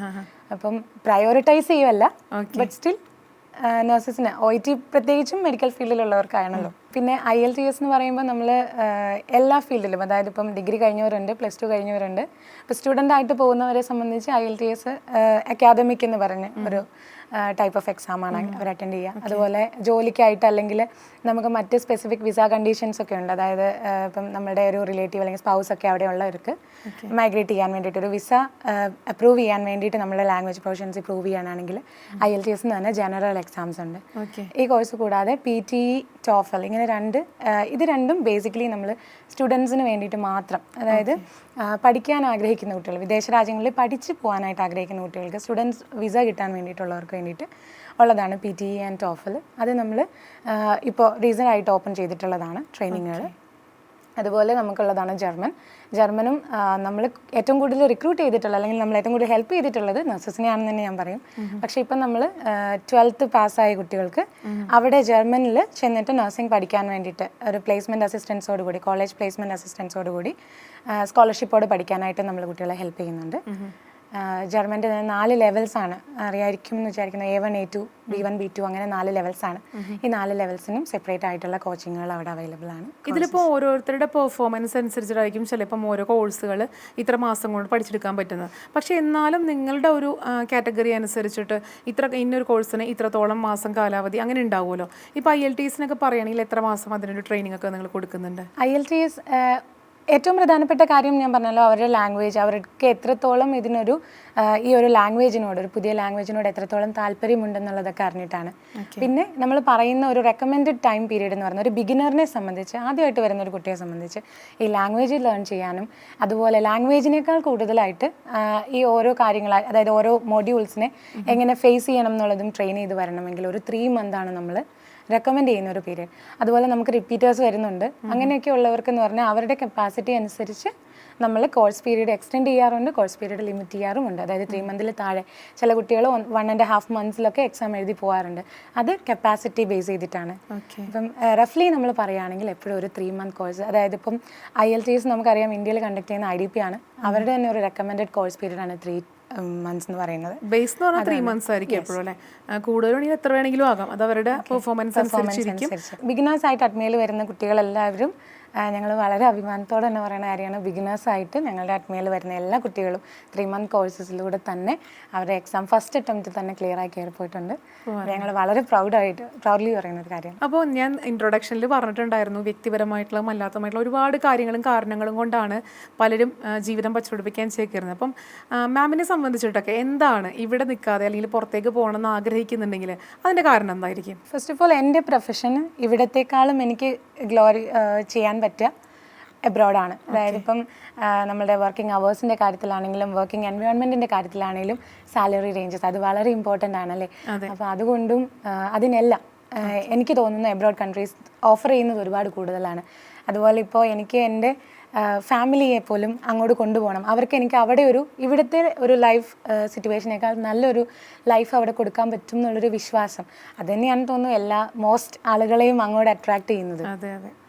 Speaker 2: അപ്പം പ്രയോറിറ്റൈസ് ചെയ്യുമല്ല, ബട്ട് സ്റ്റിൽ നഴ്സസിന് OIT പ്രത്യേകിച്ചും മെഡിക്കൽ ഫീൽഡിലുള്ളവർക്കാണല്ലോ. പിന്നെ IELTS എന്ന് പറയുമ്പോൾ നമ്മൾ എല്ലാ ഫീൽഡിലും, അതായത് ഇപ്പം ഡിഗ്രി കഴിഞ്ഞവരുണ്ട്, +2 കഴിഞ്ഞവരുണ്ട്. ഇപ്പോൾ സ്റ്റുഡൻ്റ് ആയിട്ട് പോകുന്നവരെ സംബന്ധിച്ച് IELTS അക്കാദമിക് എന്ന് പറഞ്ഞ് ഒരു ടൈപ്പ് ഓഫ് എക്സാമാണ് അവർ അറ്റൻഡ് ചെയ്യുക. അതുപോലെ ജോലിക്കായിട്ട് അല്ലെങ്കിൽ നമുക്ക് മറ്റ് സ്പെസിഫിക് വിസ കണ്ടീഷൻസ് ഒക്കെ ഉണ്ട്. അതായത് ഇപ്പം നമ്മുടെ ഒരു റിലേറ്റീവ് അല്ലെങ്കിൽ സ്പൗസ് ഒക്കെ അവിടെ ഉള്ളവർക്ക് മൈഗ്രേറ്റ് ചെയ്യാൻ വേണ്ടിയിട്ട് ഒരു വിസ അപ്രൂവ് ചെയ്യാൻ വേണ്ടിയിട്ട് നമ്മുടെ ലാംഗ്വേജ് പ്രൊഫഷൻസി പ്രൂവ് ചെയ്യാനാണെങ്കിൽ IELTS എന്ന് തന്നെ ജനറൽ എക്സാംസ് ഉണ്ട്. ഈ കോഴ്സ് കൂടാതെ PTE, TOEFL ഇങ്ങനെ ഇത് രണ്ടും ബേസിക്കലി നമ്മൾ സ്റ്റുഡൻസിന് വേണ്ടിയിട്ട് മാത്രം, അതായത് പഠിക്കാൻ ആഗ്രഹിക്കുന്ന കുട്ടികൾ, വിദേശ രാജ്യങ്ങളിൽ പഠിച്ച് പോകാനായിട്ട് ആഗ്രഹിക്കുന്ന കുട്ടികൾക്ക് സ്റ്റുഡൻസ് വിസ കിട്ടാൻ വേണ്ടിയിട്ടുള്ളവർക്ക് വേണ്ടിയിട്ട് ഉള്ളതാണ് PTE ആൻഡ് TOEFL. അത് നമ്മൾ ഇപ്പോൾ റീസെൻ്റായിട്ട് ഓപ്പൺ ചെയ്തിട്ടുള്ളതാണ് ട്രെയിനിങ്ങുകൾ. അതുപോലെ നമുക്കുള്ളതാണ് ജർമ്മനും നമ്മൾ ഏറ്റവും കൂടുതൽ റിക്രൂട്ട് ചെയ്തിട്ടുള്ള അല്ലെങ്കിൽ നമ്മൾ ഏറ്റവും കൂടുതൽ ഹെൽപ്പ് ചെയ്തിട്ടുള്ളത് നഴ്സസിനെയാണെന്ന് തന്നെ ഞാൻ പറയും. പക്ഷേ ഇപ്പം നമ്മൾ 12th പാസ്സായ കുട്ടികൾക്ക് അവിടെ ജർമ്മനിൽ ചെന്നിട്ട് നഴ്സിംഗ് പഠിക്കാൻ വേണ്ടിയിട്ട് ഒരു പ്ലേസ്മെൻറ്റ് അസിസ്റ്റൻസോടുകൂടി, കോളേജ് പ്ലേസ്മെൻറ്റ് അസിസ്റ്റൻസോടുകൂടി സ്കോളർഷിപ്പോട് പഠിക്കാനായിട്ട് നമ്മൾ കുട്ടികളെ ഹെൽപ്പ് ചെയ്യുന്നുണ്ട്. ജർമ്മൻ്റെ തന്നെ 4 ലെവൽസാണ്, അറിയായിരിക്കും എന്ന് വിചാരിക്കുന്നത്. A1 A2 B1 B2 അങ്ങനെ 4 ലെവൽസാണ്. ഈ 4 ലെവൽസിനും സെപ്പറേറ്റ് ആയിട്ടുള്ള കോച്ചിങ്ങുകൾ അവിടെ അവൈലബിൾ ആണ്.
Speaker 1: ഇതിലിപ്പോൾ ഓരോരുത്തരുടെ പെർഫോമൻസ് അനുസരിച്ചിട്ടായിരിക്കും ചിലപ്പം ഓരോ കോഴ്സുകൾ ഇത്ര മാസം കൊണ്ട് പഠിച്ചെടുക്കാൻ പറ്റുന്നത്. പക്ഷേ എന്നാലും നിങ്ങളുടെ ഒരു കാറ്റഗറി അനുസരിച്ചിട്ട് ഇന്നൊരു കോഴ്സിന് ഇത്രത്തോളം മാസം കാലാവധി അങ്ങനെ ഉണ്ടാവുമല്ലോ. ഇപ്പോൾ IELTS പറയുകയാണെങ്കിൽ എത്ര മാസം അതിനൊരു ട്രെയിനിങ് ഒക്കെ നിങ്ങൾ കൊടുക്കുന്നുണ്ട്?
Speaker 2: IELTS ഏറ്റവും പ്രധാനപ്പെട്ട കാര്യം ഞാൻ പറഞ്ഞല്ലോ, അവരുടെ ലാംഗ്വേജ്, അവർക്ക് എത്രത്തോളം ഇതിനൊരു ഈ ഒരു ലാംഗ്വേജിനോട്, ഒരു പുതിയ ലാംഗ്വേജിനോട് എത്രത്തോളം താല്പര്യമുണ്ടെന്നുള്ളതൊക്കെ അറിഞ്ഞിട്ടാണ്. പിന്നെ നമ്മൾ പറയുന്ന ഒരു റെക്കമെൻഡഡ് ടൈം പീരീഡ് എന്ന് പറയുന്നത് ഒരു ബിഗിനറിനെ സംബന്ധിച്ച്, ആദ്യമായിട്ട് വരുന്ന ഒരു കുട്ടിയെ സംബന്ധിച്ച് ഈ ലാംഗ്വേജ് ലേൺ ചെയ്യാനും അതുപോലെ ലാംഗ്വേജിനേക്കാൾ കൂടുതലായിട്ട് ഈ ഓരോ കാര്യങ്ങൾ, അതായത് ഓരോ മൊഡ്യൂൾസിനെ എങ്ങനെ ഫേസ് ചെയ്യണം എന്നുള്ളതും ട്രെയിൻ ചെയ്ത് വരണമെങ്കിൽ ഒരു 3 മന്താണ് നമ്മൾ റെക്കമെൻഡ് ചെയ്യുന്ന ഒരു പീരീഡ്. അതുപോലെ നമുക്ക് റിപ്പീറ്റേഴ്സ് വരുന്നുണ്ട്. അങ്ങനെയൊക്കെ ഉള്ളവർക്ക് എന്ന് പറഞ്ഞാൽ അവരുടെ കപ്പാസിറ്റി അനുസരിച്ച് നമ്മൾ കോഴ്സ് പീരീഡ് എക്സ്റ്റെൻഡ് ചെയ്യാറുണ്ട്, കോഴ്സ് പീരീഡ് ലിമിറ്റ് ചെയ്യാറുമുണ്ട്. അതായത് 3 മന്തിൽ താഴെ ചില കുട്ടികൾ 1.5 മന്ത്സിലൊക്കെ എക്സാം എഴുതി പോകാറുണ്ട്. അത് കപ്പാസിറ്റി ബേസ് ചെയ്തിട്ടാണ്. ഇപ്പം റഫ്ലി നമ്മൾ പറയുകയാണെങ്കിൽ എപ്പോഴും ഒരു 3 മന്ത് കോഴ്സ്, അതായത് ഇപ്പം IELTS നമുക്കറിയാം ഇന്ത്യയിൽ കണ്ടക്ട് ചെയ്യുന്ന IDP ആണ്. അവരുടെ തന്നെ ഒരു റെക്കമെൻഡഡ് കോഴ്സ് പീരീഡാണ് 3 months എന്ന് പറയുന്നത്.
Speaker 1: ബേസ് എന്ന് പറഞ്ഞാൽ 3 months ആയിരിക്കും എപ്പോഴും അല്ലേ? കൂടുതൽ എത്ര വേണമെങ്കിലും ആകാം, അത് അവരുടെ പെർഫോമൻസ് അനുസരിച്ചിരിക്കും.
Speaker 2: ബിഗിനേഴ്സ് ആയിട്ട് അഡ്മിയിൽ വരുന്ന കുട്ടികളെല്ലാവരും ഞങ്ങൾ വളരെ അഭിമാനത്തോടെ തന്നെ പറയുന്ന കാര്യമാണ്, ബിഗിനേഴ്സായിട്ട് ഞങ്ങളുടെ അഡ്മിയിൽ വരുന്ന എല്ലാ കുട്ടികളും 3 month കോഴ്സസിലൂടെ തന്നെ അവരുടെ എക്സാം ഫസ്റ്റ് അറ്റംപ്റ്റ് തന്നെ ക്ലിയർ ആയി കയറി പോയിട്ടുണ്ട്. ഞങ്ങൾ വളരെ പ്രൗഡ്ലി പറയുന്ന ഒരു കാര്യമാണ്.
Speaker 1: അപ്പോൾ ഞാൻ ഇൻട്രൊഡക്ഷനിൽ പറഞ്ഞിട്ടുണ്ടായിരുന്നു, വ്യക്തിപരമായിട്ടുള്ള അല്ലാത്തമായിട്ടുള്ള ഒരുപാട് കാര്യങ്ങളും കാരണങ്ങളും കൊണ്ടാണ് പലരും ജീവിതം പച്ചപിടിപ്പിക്കാൻ ചേക്കേറുന്നത്. അപ്പം മാമിനെ സംബന്ധിച്ചിട്ടൊക്കെ എന്താണ് ഇവിടെ നിൽക്കാതെ അല്ലെങ്കിൽ പുറത്തേക്ക് പോകണമെന്ന് ആഗ്രഹിക്കുന്നുണ്ടെങ്കിൽ അതിൻ്റെ കാരണം എന്തായിരിക്കും?
Speaker 2: ഫസ്റ്റ് ഓഫ് ഓൾ എൻ്റെ പ്രൊഫഷന് ഇവിടത്തേക്കാളും എനിക്ക് ഗ്ലോറി ചെയ്യാൻ പറ്റുക എബ്രോഡാണ്. അതായത് ഇപ്പം നമ്മുടെ വർക്കിംഗ് അവേഴ്സിൻ്റെ കാര്യത്തിലാണെങ്കിലും വർക്കിംഗ് എൻവയോൺമെൻറ്റിൻ്റെ കാര്യത്തിലാണെങ്കിലും സാലറി റേഞ്ചസ് അത് വളരെ ഇമ്പോർട്ടൻ്റ് ആണല്ലേ. അപ്പോൾ അതുകൊണ്ടും അതിനെല്ലാം എനിക്ക് തോന്നുന്നു എബ്രോഡ് കൺട്രീസ് ഓഫർ ചെയ്യുന്നത് ഒരുപാട് കൂടുതലാണ്. അതുപോലെ ഇപ്പോൾ എനിക്ക് എൻ്റെ ഫാമിലിയെ പോലും അങ്ങോട്ട് കൊണ്ടുപോകണം, അവർക്ക് എനിക്ക് അവിടെ ഇവിടുത്തെ ഒരു ലൈഫ് സിറ്റുവേഷനേക്കാൾ നല്ലൊരു ലൈഫ് അവിടെ കൊടുക്കാൻ പറ്റും എന്നുള്ളൊരു വിശ്വാസം അത് തന്നെയാണ് തോന്നുന്നു എല്ലാ മോസ്റ്റ് ആളുകളെയും അങ്ങോട്ട് അട്രാക്ട് ചെയ്യുന്നത്.
Speaker 1: അതെ.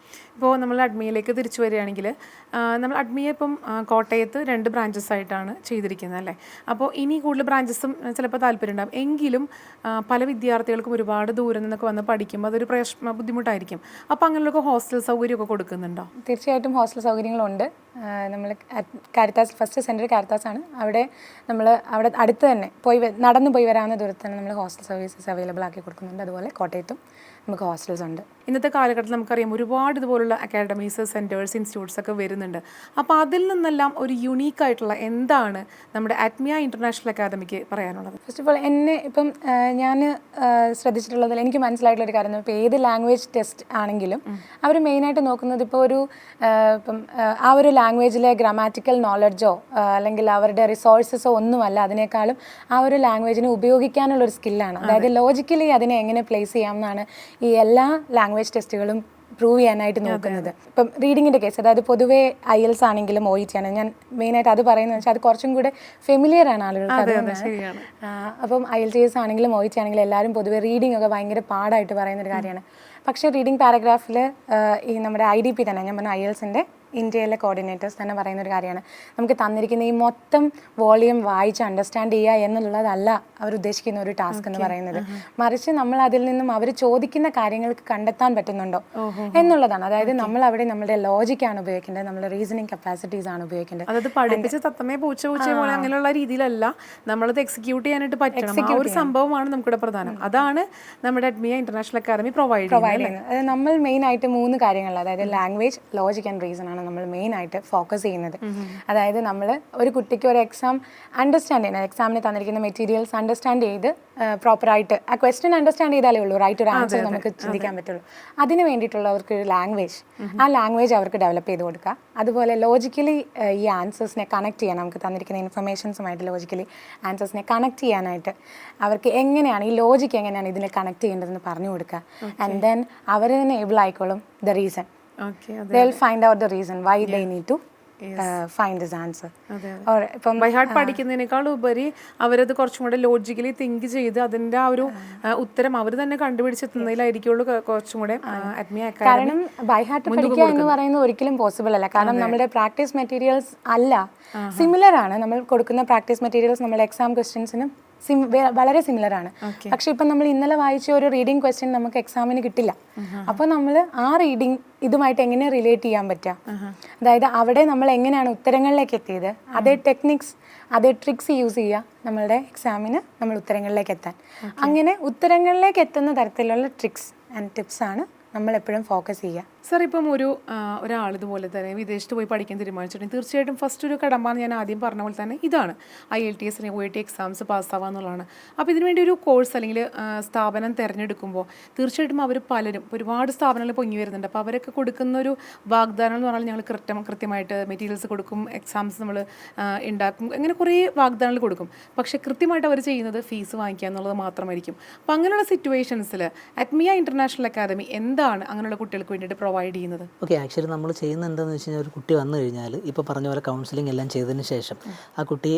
Speaker 1: ഇപ്പോൾ നമ്മൾ അഡ്മിയിലേക്ക് തിരിച്ചു വരികയാണെങ്കിൽ നമ്മൾ അഡ്മിയെ ഇപ്പം കോട്ടയത്ത് 2 branches ആയിട്ടാണ് ചെയ്തിരിക്കുന്നത് അല്ലേ? അപ്പോൾ ഇനി കൂടുതൽ ബ്രാഞ്ചസും ചിലപ്പോൾ താല്പര്യം ഉണ്ടാകും. എങ്കിലും പല വിദ്യാർത്ഥികൾക്കും ഒരുപാട് ദൂരം നിന്നൊക്കെ വന്ന് പഠിക്കുമ്പോൾ അതൊരു ബുദ്ധിമുട്ടായിരിക്കും. അപ്പോൾ അങ്ങനെയുള്ള ഹോസ്റ്റൽ സൗകര്യമൊക്കെ കൊടുക്കുന്നുണ്ടോ?
Speaker 2: തീർച്ചയായിട്ടും ഹോസ്റ്റൽ സൗകര്യങ്ങളുണ്ട്. നമ്മൾ കാരിത്താസ് ഫസ്റ്റ് സെൻറ്റർ കാരിത്താസ് ആണ്. അവിടെ അടുത്ത് തന്നെ നടന്നു പോയി വരാവുന്ന ദൂരത്ത് തന്നെ നമ്മൾ ഹോസ്റ്റൽ സർവീസസ് അവൈലബിൾ ആക്കി കൊടുക്കുന്നുണ്ട്. അതുപോലെ കോട്ടയത്തും നമുക്ക് ഹോസ്റ്റൽസ് ഉണ്ട്.
Speaker 1: ഇന്നത്തെ കാലഘട്ടത്തിൽ നമുക്കറിയാം ഒരുപാട് ഇതുപോലുള്ള അക്കാഡമീസ്, സെൻറ്റേഴ്സ്, ഇൻസ്റ്റിറ്റ്യൂട്ട്സ് ഒക്കെ വരുന്നുണ്ട്. അപ്പോൾ അതിൽ നിന്നെല്ലാം ഒരു യുണീക്കായിട്ടുള്ള എന്താണ് നമ്മുടെ അഡ്മിയ ഇൻ്റർനാഷണൽ അക്കാദമിക്ക് പറയാനുള്ളത്?
Speaker 2: ഫസ്റ്റ് ഓഫ് ഓൾ ഇപ്പം ഞാൻ ശ്രദ്ധിച്ചിട്ടുള്ളതിൽ എനിക്ക് മനസ്സിലായിട്ടുള്ളൊരു കാര്യം, ഇപ്പോൾ ഏത് ലാംഗ്വേജ് ടെസ്റ്റ് ആണെങ്കിലും അവർ മെയിനായിട്ട് നോക്കുന്നത് ഇപ്പോൾ ഇപ്പം ആ ഒരു ലാംഗ്വേജിലെ ഗ്രാമാറ്റിക്കൽ നോളജോ അല്ലെങ്കിൽ അവരുടെ റിസോഴ്സസോ ഒന്നുമല്ല, അതിനേക്കാളും ആ ഒരു ലാംഗ്വേജിനെ ഉപയോഗിക്കാനുള്ളൊരു സ്കില്ലാണ്. അതായത് ലോജിക്കലി അതിനെ എങ്ങനെ പ്ലേസ് ചെയ്യാമെന്നാണ് ഈ എല്ലാ ലാംഗ്വേജ് ടെസ്റ്റുകളും പ്രൂവ് ചെയ്യാനായിട്ട് നോക്കുന്നത്. ഇപ്പം റീഡിങ്ങിൻ്റെ കേസ്, അതായത് പൊതുവേ IELTS ആണെങ്കിലും OET ആണ്, ഞാൻ മെയിനായിട്ട് അത് പറയുന്നത് വെച്ചാൽ അത് കുറച്ചും കൂടെ ഫെമിലിയർ ആണ് ആളുകൾക്ക്. അപ്പം IELTS ആണെങ്കിലും OET ആണെങ്കിലും എല്ലാവരും പൊതുവേ റീഡിംഗ് ഒക്കെ ഭയങ്കര പാടായിട്ട് പറയുന്നൊരു കാര്യമാണ്. പക്ഷേ റീഡിംഗ് പാരഗ്രാഫിൽ ഈ നമ്മുടെ IDP തന്നെ, ഞാൻ പറഞ്ഞ IELTSൻ്റെ ഇന്ത്യയിലെ കോർഡിനേറ്റേഴ്സ് തന്നെ പറയുന്നൊരു കാര്യമാണ്, നമുക്ക് തന്നിരിക്കുന്ന ഈ മൊത്തം വോളിയം വായിച്ച് അണ്ടർസ്റ്റാൻഡ് ചെയ്യുക എന്നുള്ളതല്ല അവർ ഉദ്ദേശിക്കുന്ന ഒരു ടാസ്ക് എന്ന് പറയുന്നത്. മറിച്ച് നമ്മൾ അതിൽ നിന്നും അവർ ചോദിക്കുന്ന കാര്യങ്ങൾക്ക് കണ്ടെത്താൻ പറ്റുന്നുണ്ടോ എന്നുള്ളതാണ്. അതായത് നമ്മൾ അവിടെ നമ്മുടെ ലോജിക്കാണ് ഉപയോഗിക്കേണ്ടത്, നമ്മുടെ റീസണിങ് കപ്പാസിറ്റീസ് ആണ് ഉപയോഗിക്കേണ്ടത്.
Speaker 1: അതായത് പഠിപ്പിച്ച് തത്തമേ പൂച്ച പോലെ അങ്ങനെയുള്ള രീതിയിലല്ല, നമ്മളത് എക്സിക്യൂട്ട് ചെയ്യാനായിട്ട് പറ്റണം. ആ ഒരു സംഭവമാണ് നമുക്കിവിടെ പ്രധാനം. അതാണ് നമ്മുടെ അഡ്മിയ ഇന്റർനാഷണൽ അക്കാദമി പ്രൊവൈഡ് ചെയ്യുന്നത്.
Speaker 2: അത് നമ്മൾ മെയിനായിട്ട് 3 കാര്യങ്ങൾ, അതായത് ലാംഗ്വേജ്, ലോജിക് ആൻഡ് റീസൺ ആണ് നമ്മൾ മെയിനായിട്ട് ഫോക്കസ് ചെയ്യുന്നത്. അതായത് നമ്മൾ ഒരു കുട്ടിക്ക് ഒരു എക്സാം അണ്ടർസ്റ്റാൻഡ് ചെയ്യുന്നത്, എക്സാമിന് തന്നിരിക്കുന്ന മെറ്റീരിയൽസ് അണ്ടർസ്റ്റാൻഡ് ചെയ്ത് പ്രോപ്പറായിട്ട് ആ ക്വസ്റ്റ്യൻ അണ്ടർസ്റ്റാൻഡ് ചെയ്താലേ ഉള്ളൂ റൈറ്റ് ഒരു ആൻസർ നമുക്ക് ചിന്തിക്കാൻ പറ്റുള്ളൂ. അതിന് വേണ്ടിയിട്ടുള്ളവർക്ക് ഒരു ലാംഗ്വേജ്, ആ ലാംഗ്വേജ് അവർക്ക് ഡെവലപ്പ് ചെയ്ത് കൊടുക്കുക. അതുപോലെ ലോജിക്കലി ഈ ആൻസേഴ്സിനെ കണക്ട് ചെയ്യാൻ, നമുക്ക് തന്നിരിക്കുന്ന ഇൻഫർമേഷൻസുമായിട്ട് ലോജിക്കലി ആൻസേഴ്സിനെ കണക്ട് ചെയ്യാനായിട്ട് അവർക്ക് എങ്ങനെയാണ് ഈ ലോജിക്ക് എങ്ങനെയാണ് ഇതിനെ കണക്ട് ചെയ്യേണ്ടതെന്ന് പറഞ്ഞു കൊടുക്കുക. ആൻഡ് ദെൻ അവർ തന്നെ ഏബിൾ ആയിക്കോളും the reason. They'll find out the reason why they need to find this answer.
Speaker 1: ഇപ്പം ബൈ ഹാർട്ട് പഠിക്കുന്നതിനേക്കാൾ ഉപരി അവരത് കുറച്ചും കൂടെ ലോജിക്കലി തിങ്ക് ചെയ്ത് അതിന്റെ ആ ഒരു ഉത്തരം അവർ തന്നെ കണ്ടുപിടിച്ചെത്തുന്നതിലായിരിക്കുള്ളൂ കുറച്ചും കൂടെ ആത്മീയ അക്കാദമി.
Speaker 2: കാരണം ബൈ ഹാർട്ട് പഠിക്കുക എന്ന് പറയുന്നത് ഒരിക്കലും പോസിബിൾ അല്ല. കാരണം നമ്മുടെ പ്രാക്ടീസ് മെറ്റീരിയൽസ് അല്ല, സിമിലർ ആണ്. നമ്മൾ കൊടുക്കുന്ന പ്രാക്ടീസ് മെറ്റീരിയൽസ് നമ്മുടെ എക്സാം ക്വസ്റ്റ്യൻസിനും വളരെ സിമിലർ ആണ്. പക്ഷെ ഇപ്പം നമ്മൾ ഇന്നലെ വായിച്ച ഒരു റീഡിംഗ് ക്വസ്റ്റ്യൻ നമുക്ക് എക്സാമിന് കിട്ടില്ല. അപ്പോൾ നമ്മൾ ആ റീഡിംഗ് ഇതുമായിട്ട് എങ്ങനെ റിലേറ്റ് ചെയ്യാൻ പറ്റുക, അതായത് അവിടെ നമ്മൾ എങ്ങനെയാണ് ഉത്തരങ്ങളിലേക്ക് എത്തിയത്, അതേ ടെക്നിക്സ് അതേ ട്രിക്സ് യൂസ് ചെയ്യുക നമ്മളുടെ എക്സാമിന് നമ്മൾ ഉത്തരങ്ങളിലേക്ക് എത്താൻ. അങ്ങനെ ഉത്തരങ്ങളിലേക്ക് എത്തുന്ന തരത്തിലുള്ള ട്രിക്സ് ആൻഡ് ടിപ്സ് ആണ് നമ്മൾ എപ്പോഴും ഫോക്കസ് ചെയ്യുക.
Speaker 1: സാർ ഇപ്പം ഒരാൾ ഇതുപോലെ തന്നെ വിദേശത്ത് പോയി പഠിക്കാൻ തീരുമാനിച്ചിട്ടുണ്ടെങ്കിൽ തീർച്ചയായിട്ടും ഫസ്റ്റ് ഒരു കടമ്പ ഞാൻ ആദ്യം പറഞ്ഞ പോലെ തന്നെ ഇതാണ് IELTS OET എക്സാംസ് പാസ്സാവുക എന്നുള്ളതാണ്. അപ്പോൾ ഇതിനുവേണ്ടി ഒരു കോഴ്സ് അല്ലെങ്കിൽ സ്ഥാപനം തിരഞ്ഞെടുക്കുമ്പോൾ തീർച്ചയായിട്ടും അവർ പലരും ഒരുപാട് സ്ഥാപനങ്ങൾ പൊങ്ങി വരുന്നുണ്ട്. അപ്പോൾ അവരൊക്കെ കൊടുക്കുന്ന ഒരു വാഗ്ദാനം എന്ന് പറഞ്ഞാൽ ഞങ്ങൾ കൃത്യമായിട്ട് മെറ്റീരിയൽസ് കൊടുക്കും, എക്സാംസ് നമ്മൾ ഉണ്ടാക്കും, അങ്ങനെ കുറേ വാഗ്ദാനങ്ങൾ കൊടുക്കും. പക്ഷേ കൃത്യമായിട്ട് അവർ ചെയ്യുന്നത് ഫീസ് വാങ്ങിക്കുക എന്നുള്ളത് മാത്രമായിരിക്കും. അപ്പോൾ അങ്ങനെയുള്ള സിറ്റുവേഷൻസിൽ ആത്മീയ ഇൻ്റർനാഷണൽ അക്കാദമി എന്താണ് അങ്ങനെയുള്ള കുട്ടികൾക്ക് വേണ്ടിയിട്ട് പ്രൊവൈഡ് ചെയ്യുന്നത്?
Speaker 3: ഓക്കെ, ആക്ച്വലി നമ്മൾ ചെയ്യുന്നത് എന്താണെന്ന് വെച്ച് കഴിഞ്ഞാൽ ഒരു കുട്ടി വന്നു കഴിഞ്ഞാൽ ഇപ്പോൾ പറഞ്ഞ പോലെ കൗൺസിലിംഗ് എല്ലാം ചെയ്തതിന് ശേഷം ആ കുട്ടി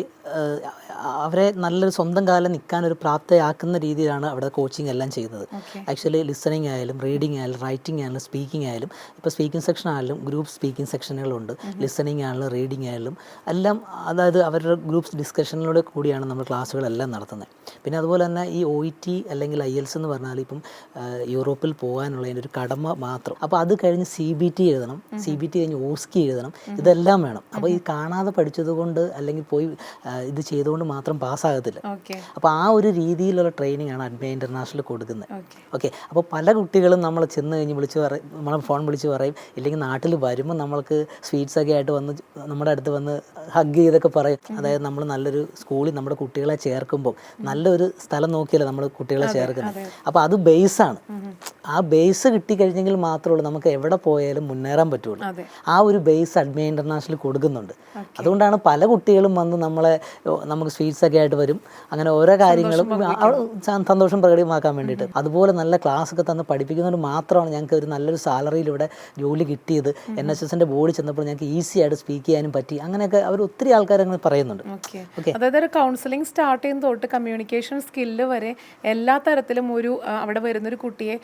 Speaker 3: അവരെ നല്ലൊരു സ്വന്തം കാലം നിൽക്കാൻ ഒരു പ്രാപ്തയാക്കുന്ന രീതിയിലാണ് അവിടെ കോച്ചിങ് എല്ലാം ചെയ്യുന്നത്. ആക്ച്വലി ലിസണിങ് ആയാലും റീഡിങ് ആയാലും റൈറ്റിംഗ് ആയാലും സ്പീക്കിംഗ് ആയാലും, ഇപ്പോൾ സ്പീക്കിംഗ് സെക്ഷൻ ആയാലും ഗ്രൂപ്പ് സ്പീക്കിംഗ് സെക്ഷനുകളുണ്ട്, ലിസണിങ് ആയാലും റീഡിംഗ് ആയാലും എല്ലാം, അതായത് അവരുടെ ഗ്രൂപ്പ് ഡിസ്കഷനിലൂടെ കൂടിയാണ് നമ്മൾ ക്ലാസ്സുകളെല്ലാം നടത്തുന്നത്. പിന്നെ അതുപോലെ തന്നെ ഈ OET അല്ലെങ്കിൽ IELTS എന്ന് പറഞ്ഞാൽ ഇപ്പം യൂറോപ്പിൽ പോകാനുള്ളതിൻ്റെ ഒരു കടമ മാത്രം. അപ്പോൾ അത് കഴിഞ്ഞ് CBT എഴുതണം, CBT കഴിഞ്ഞ് OSCE എഴുതണം, ഇതെല്ലാം വേണം. അപ്പോൾ ഈ കാണാതെ പഠിച്ചത് കൊണ്ട് അല്ലെങ്കിൽ പോയി ഇത് ചെയ്തുകൊണ്ട് മാത്രം പാസ്സാകത്തില്ല. അപ്പോൾ ആ ഒരു രീതിയിലുള്ള ട്രെയിനിങ് ആണ് ആത്മീയ ഇൻ്റർനാഷണൽ കൊടുക്കുന്നത്. ഓക്കെ, അപ്പോൾ പല കുട്ടികളും നമ്മൾ ചെന്ന് കഴിഞ്ഞ് വിളിച്ച് പറയും, നമ്മളെ ഫോൺ വിളിച്ച് പറയും, ഇല്ലെങ്കിൽ നാട്ടിൽ വരുമ്പോൾ നമ്മൾക്ക് സ്വീറ്റ്സൊക്കെ ആയിട്ട് വന്ന് നമ്മുടെ അടുത്ത് വന്ന് ഹഗ് ചെയ്തൊക്കെ പറയും. അതായത് നമ്മൾ നല്ലൊരു സ്കൂളിൽ നമ്മുടെ കുട്ടികളെ ചേർക്കുമ്പോൾ നല്ലൊരു സ്ഥലം നോക്കിയല്ലേ നമ്മൾ കുട്ടികളെ ചേർക്കുന്നത്. അപ്പോൾ അത് ബേസാണ്. ആ ബേസ് കിട്ടിക്കഴിഞ്ഞെങ്കിൽ മാത്രമേ ഉള്ളൂ നമുക്ക് എവിടെ പോയാലും മുന്നേറാൻ പറ്റുള്ളൂ. ആ ഒരു ബേസ് ആത്മീയ ഇൻ്റർനാഷണൽ കൊടുക്കുന്നുണ്ട്. അതുകൊണ്ടാണ് പല കുട്ടികളും വന്ന് നമുക്ക് സ്വീറ്റ്സ് ഒക്കെ ആയിട്ട് വരും, അങ്ങനെ ഓരോ കാര്യങ്ങളും സന്തോഷം പ്രകടമാക്കാൻ വേണ്ടിയിട്ട്. അതുപോലെ നല്ല ക്ലാസ് ഒക്കെ തന്ന് പഠിപ്പിക്കുന്നതുകൊണ്ട് മാത്രമാണ് ഞങ്ങൾക്ക് ഒരു നല്ലൊരു സാലറിയിലൂടെ ജോലി കിട്ടിയത്. NSSൻ്റെ ബോർഡിൽ ചെന്നപ്പോൾ ഞങ്ങൾക്ക് ഈസി ആയിട്ട് സ്പീക്ക് ചെയ്യാനും പറ്റി. അങ്ങനെയൊക്കെ അവർ ഒത്തിരി ആൾക്കാർ അങ്ങനെ പറയുന്നുണ്ട്.
Speaker 1: അതായത് ഒരു കൗൺസിലിംഗ് സ്റ്റാർട്ട് ചെയ്യുന്ന തൊട്ട് കമ്മ്യൂണിക്കേഷൻ സ്കില്ല് വരെ എല്ലാ തരത്തിലും അവിടെ വരുന്നൊരു കുട്ടിയെ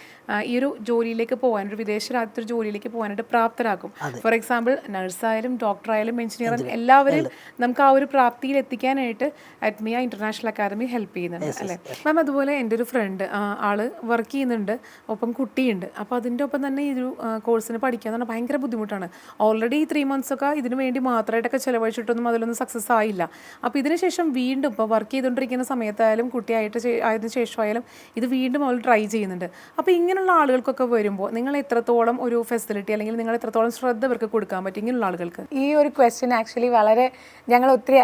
Speaker 1: ഈ ഒരു ജോലിയിലേക്ക് പോകാൻ, ഒരു വിദേശ രാജ്യത്തൊരു ജോലിയിലേക്ക് പോകാനായിട്ട് പ്രാപ്തരാക്കും. ഫോർ എക്സാമ്പിൾ നഴ്സായാലും ഡോക്ടറായാലും എഞ്ചിനീയറും എല്ലാവരും നമുക്ക് ആ ഒരു പ്രാപ്തിയിൽ എത്തിക്കാനായിട്ട് ആത്മീയ ഇൻ്റർനാഷണൽ അക്കാദമി ഹെൽപ്പ് ചെയ്യുന്നുണ്ട് അല്ലേ മാം? അതുപോലെ എൻ്റെ ഒരു ഫ്രണ്ട് ആള് വർക്ക് ചെയ്യുന്നുണ്ട്, ഒപ്പം കുട്ടിയുണ്ട്. അപ്പോൾ അതിൻ്റെ ഒപ്പം തന്നെ ഈ ഒരു കോഴ്സിന് പഠിക്കുക എന്ന് പറഞ്ഞാൽ ഭയങ്കര ബുദ്ധിമുട്ടാണ്. ഓൾറെഡി 3 months ഒക്കെ ഇതിനു വേണ്ടി മാത്രമായിട്ടൊക്കെ ചിലവഴിച്ചിട്ടൊന്നും അതിലൊന്നും സക്സസ് ആയില്ല. അപ്പോൾ ഇതിനുശേഷം വീണ്ടും ഇപ്പോൾ വർക്ക് ചെയ്തുകൊണ്ടിരിക്കുന്ന സമയത്തായാലും കുട്ടിയായിട്ട് ആയതിനു ശേഷമായാലും ഇത് വീണ്ടും അവൾ ട്രൈ ചെയ്യുന്നുണ്ട്. അപ്പോൾ ഇങ്ങനെയുള്ള ആളുകൾക്കൊക്കെ വരുമ്പോൾ നിങ്ങൾ എത്രത്തോളം ഒരു ഫെസിലിറ്റി അല്ലെങ്കിൽ നിങ്ങൾ എത്രത്തോളം ശ്രദ്ധ ഇവർക്ക് കൊടുക്കാൻ പറ്റും ഇങ്ങനെയുള്ള ആളുകൾക്ക്?
Speaker 2: ഈ ഒരു ക്വസ്റ്റ്യൻ ആക്ച്വലി വളരെ ഞങ്ങൾ ഒത്തിരി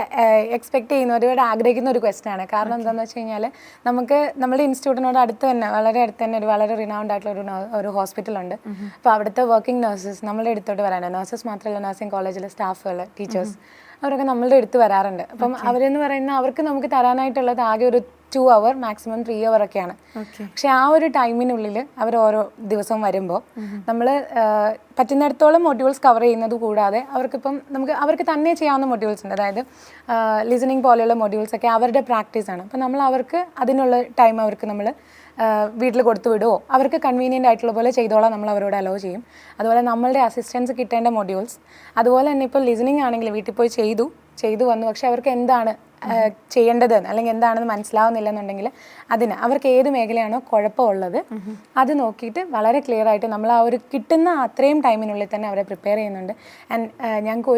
Speaker 2: എക്സ്പെക്ട് ചെയ്യുന്ന, ഒരുപാട് ആഗ്രഹിക്കുന്ന ഒരു ക്വസ്റ്റ്യൻ ആണ്. കാരണം എന്താണെന്ന് വെച്ച് കഴിഞ്ഞാൽ നമുക്ക് നമ്മുടെ ഇൻസ്റ്റിറ്റ്യൂട്ടിനോട് അടുത്ത് തന്നെ, വളരെ അടുത്ത് തന്നെ ഒരു വളരെ റിനൗണ്ട് ആയിട്ടുള്ള ഒരു ഹോസ്പിറ്റലുണ്ട്. അപ്പോൾ അവിടുത്തെ വർക്കിംഗ് നഴ്സസ് നമ്മളുടെ അടുത്തോട്ട് വരാനുണ്ട്. നഴ്സസ് മാത്രമല്ല, നഴ്സിംഗ് കോളേജിലെ സ്റ്റാഫുകൾ, ടീച്ചേഴ്സ്, അവരൊക്കെ നമ്മളുടെ അടുത്ത് വരാറുണ്ട്. അപ്പം അവരെന്ന് പറയുന്നത് അവർക്ക് നമുക്ക് തരാനായിട്ടുള്ളത് ആകെ ഒരു 2 hour മാക്സിമം 3 hour ഒക്കെയാണ്. പക്ഷെ ആ ഒരു ടൈമിനുള്ളിൽ അവർ ഓരോ ദിവസവും വരുമ്പോൾ നമ്മൾ പറ്റുന്നിടത്തോളം മൊഡ്യൂൾസ് കവർ ചെയ്യുന്നത് കൂടാതെ അവർക്ക് തന്നെ ചെയ്യാവുന്ന മൊഡ്യൂൾസ് ഉണ്ട്. അതായത് ലിസണിങ് പോലെയുള്ള മൊഡ്യൂൾസ് ഒക്കെ അവരുടെ പ്രാക്ടീസാണ്. അപ്പം നമ്മൾ അവർക്ക് അതിനുള്ള ടൈം അവർക്ക് നമ്മൾ വീട്ടിൽ കൊടുത്തു വിടുമോ, അവർക്ക് കൺവീനിയൻ്റ് ആയിട്ടുള്ള പോലെ ചെയ്തോളാം നമ്മൾ അവരോട് അലോ ചെയ്യും. അതുപോലെ നമ്മളുടെ അസിസ്റ്റൻസ് കിട്ടേണ്ട മൊഡ്യൂൾസ്, അതുപോലെ തന്നെ ഇപ്പോൾ ലിസണിങ് ആണെങ്കിൽ വീട്ടിൽ പോയി ചെയ്തു വന്നു, പക്ഷെ അവർക്ക് എന്താണ് ചെയ്യേണ്ടത് അല്ലെങ്കിൽ എന്താണെന്ന് മനസ്സിലാവുന്നില്ലെന്നുണ്ടെങ്കിൽ അവർക്ക് ഏത് മേഖലയാണോ കുഴപ്പമുള്ളത് അത് നോക്കിയിട്ട് വളരെ ക്ലിയർ ആയിട്ട് നമ്മൾ ആ ഒരു കിട്ടുന്ന അത്രയും ടൈമിനുള്ളിൽ തന്നെ അവരെ പ്രിപ്പയർ ചെയ്യുന്നുണ്ട്. ആൻഡ് ഞങ്ങൾക്ക്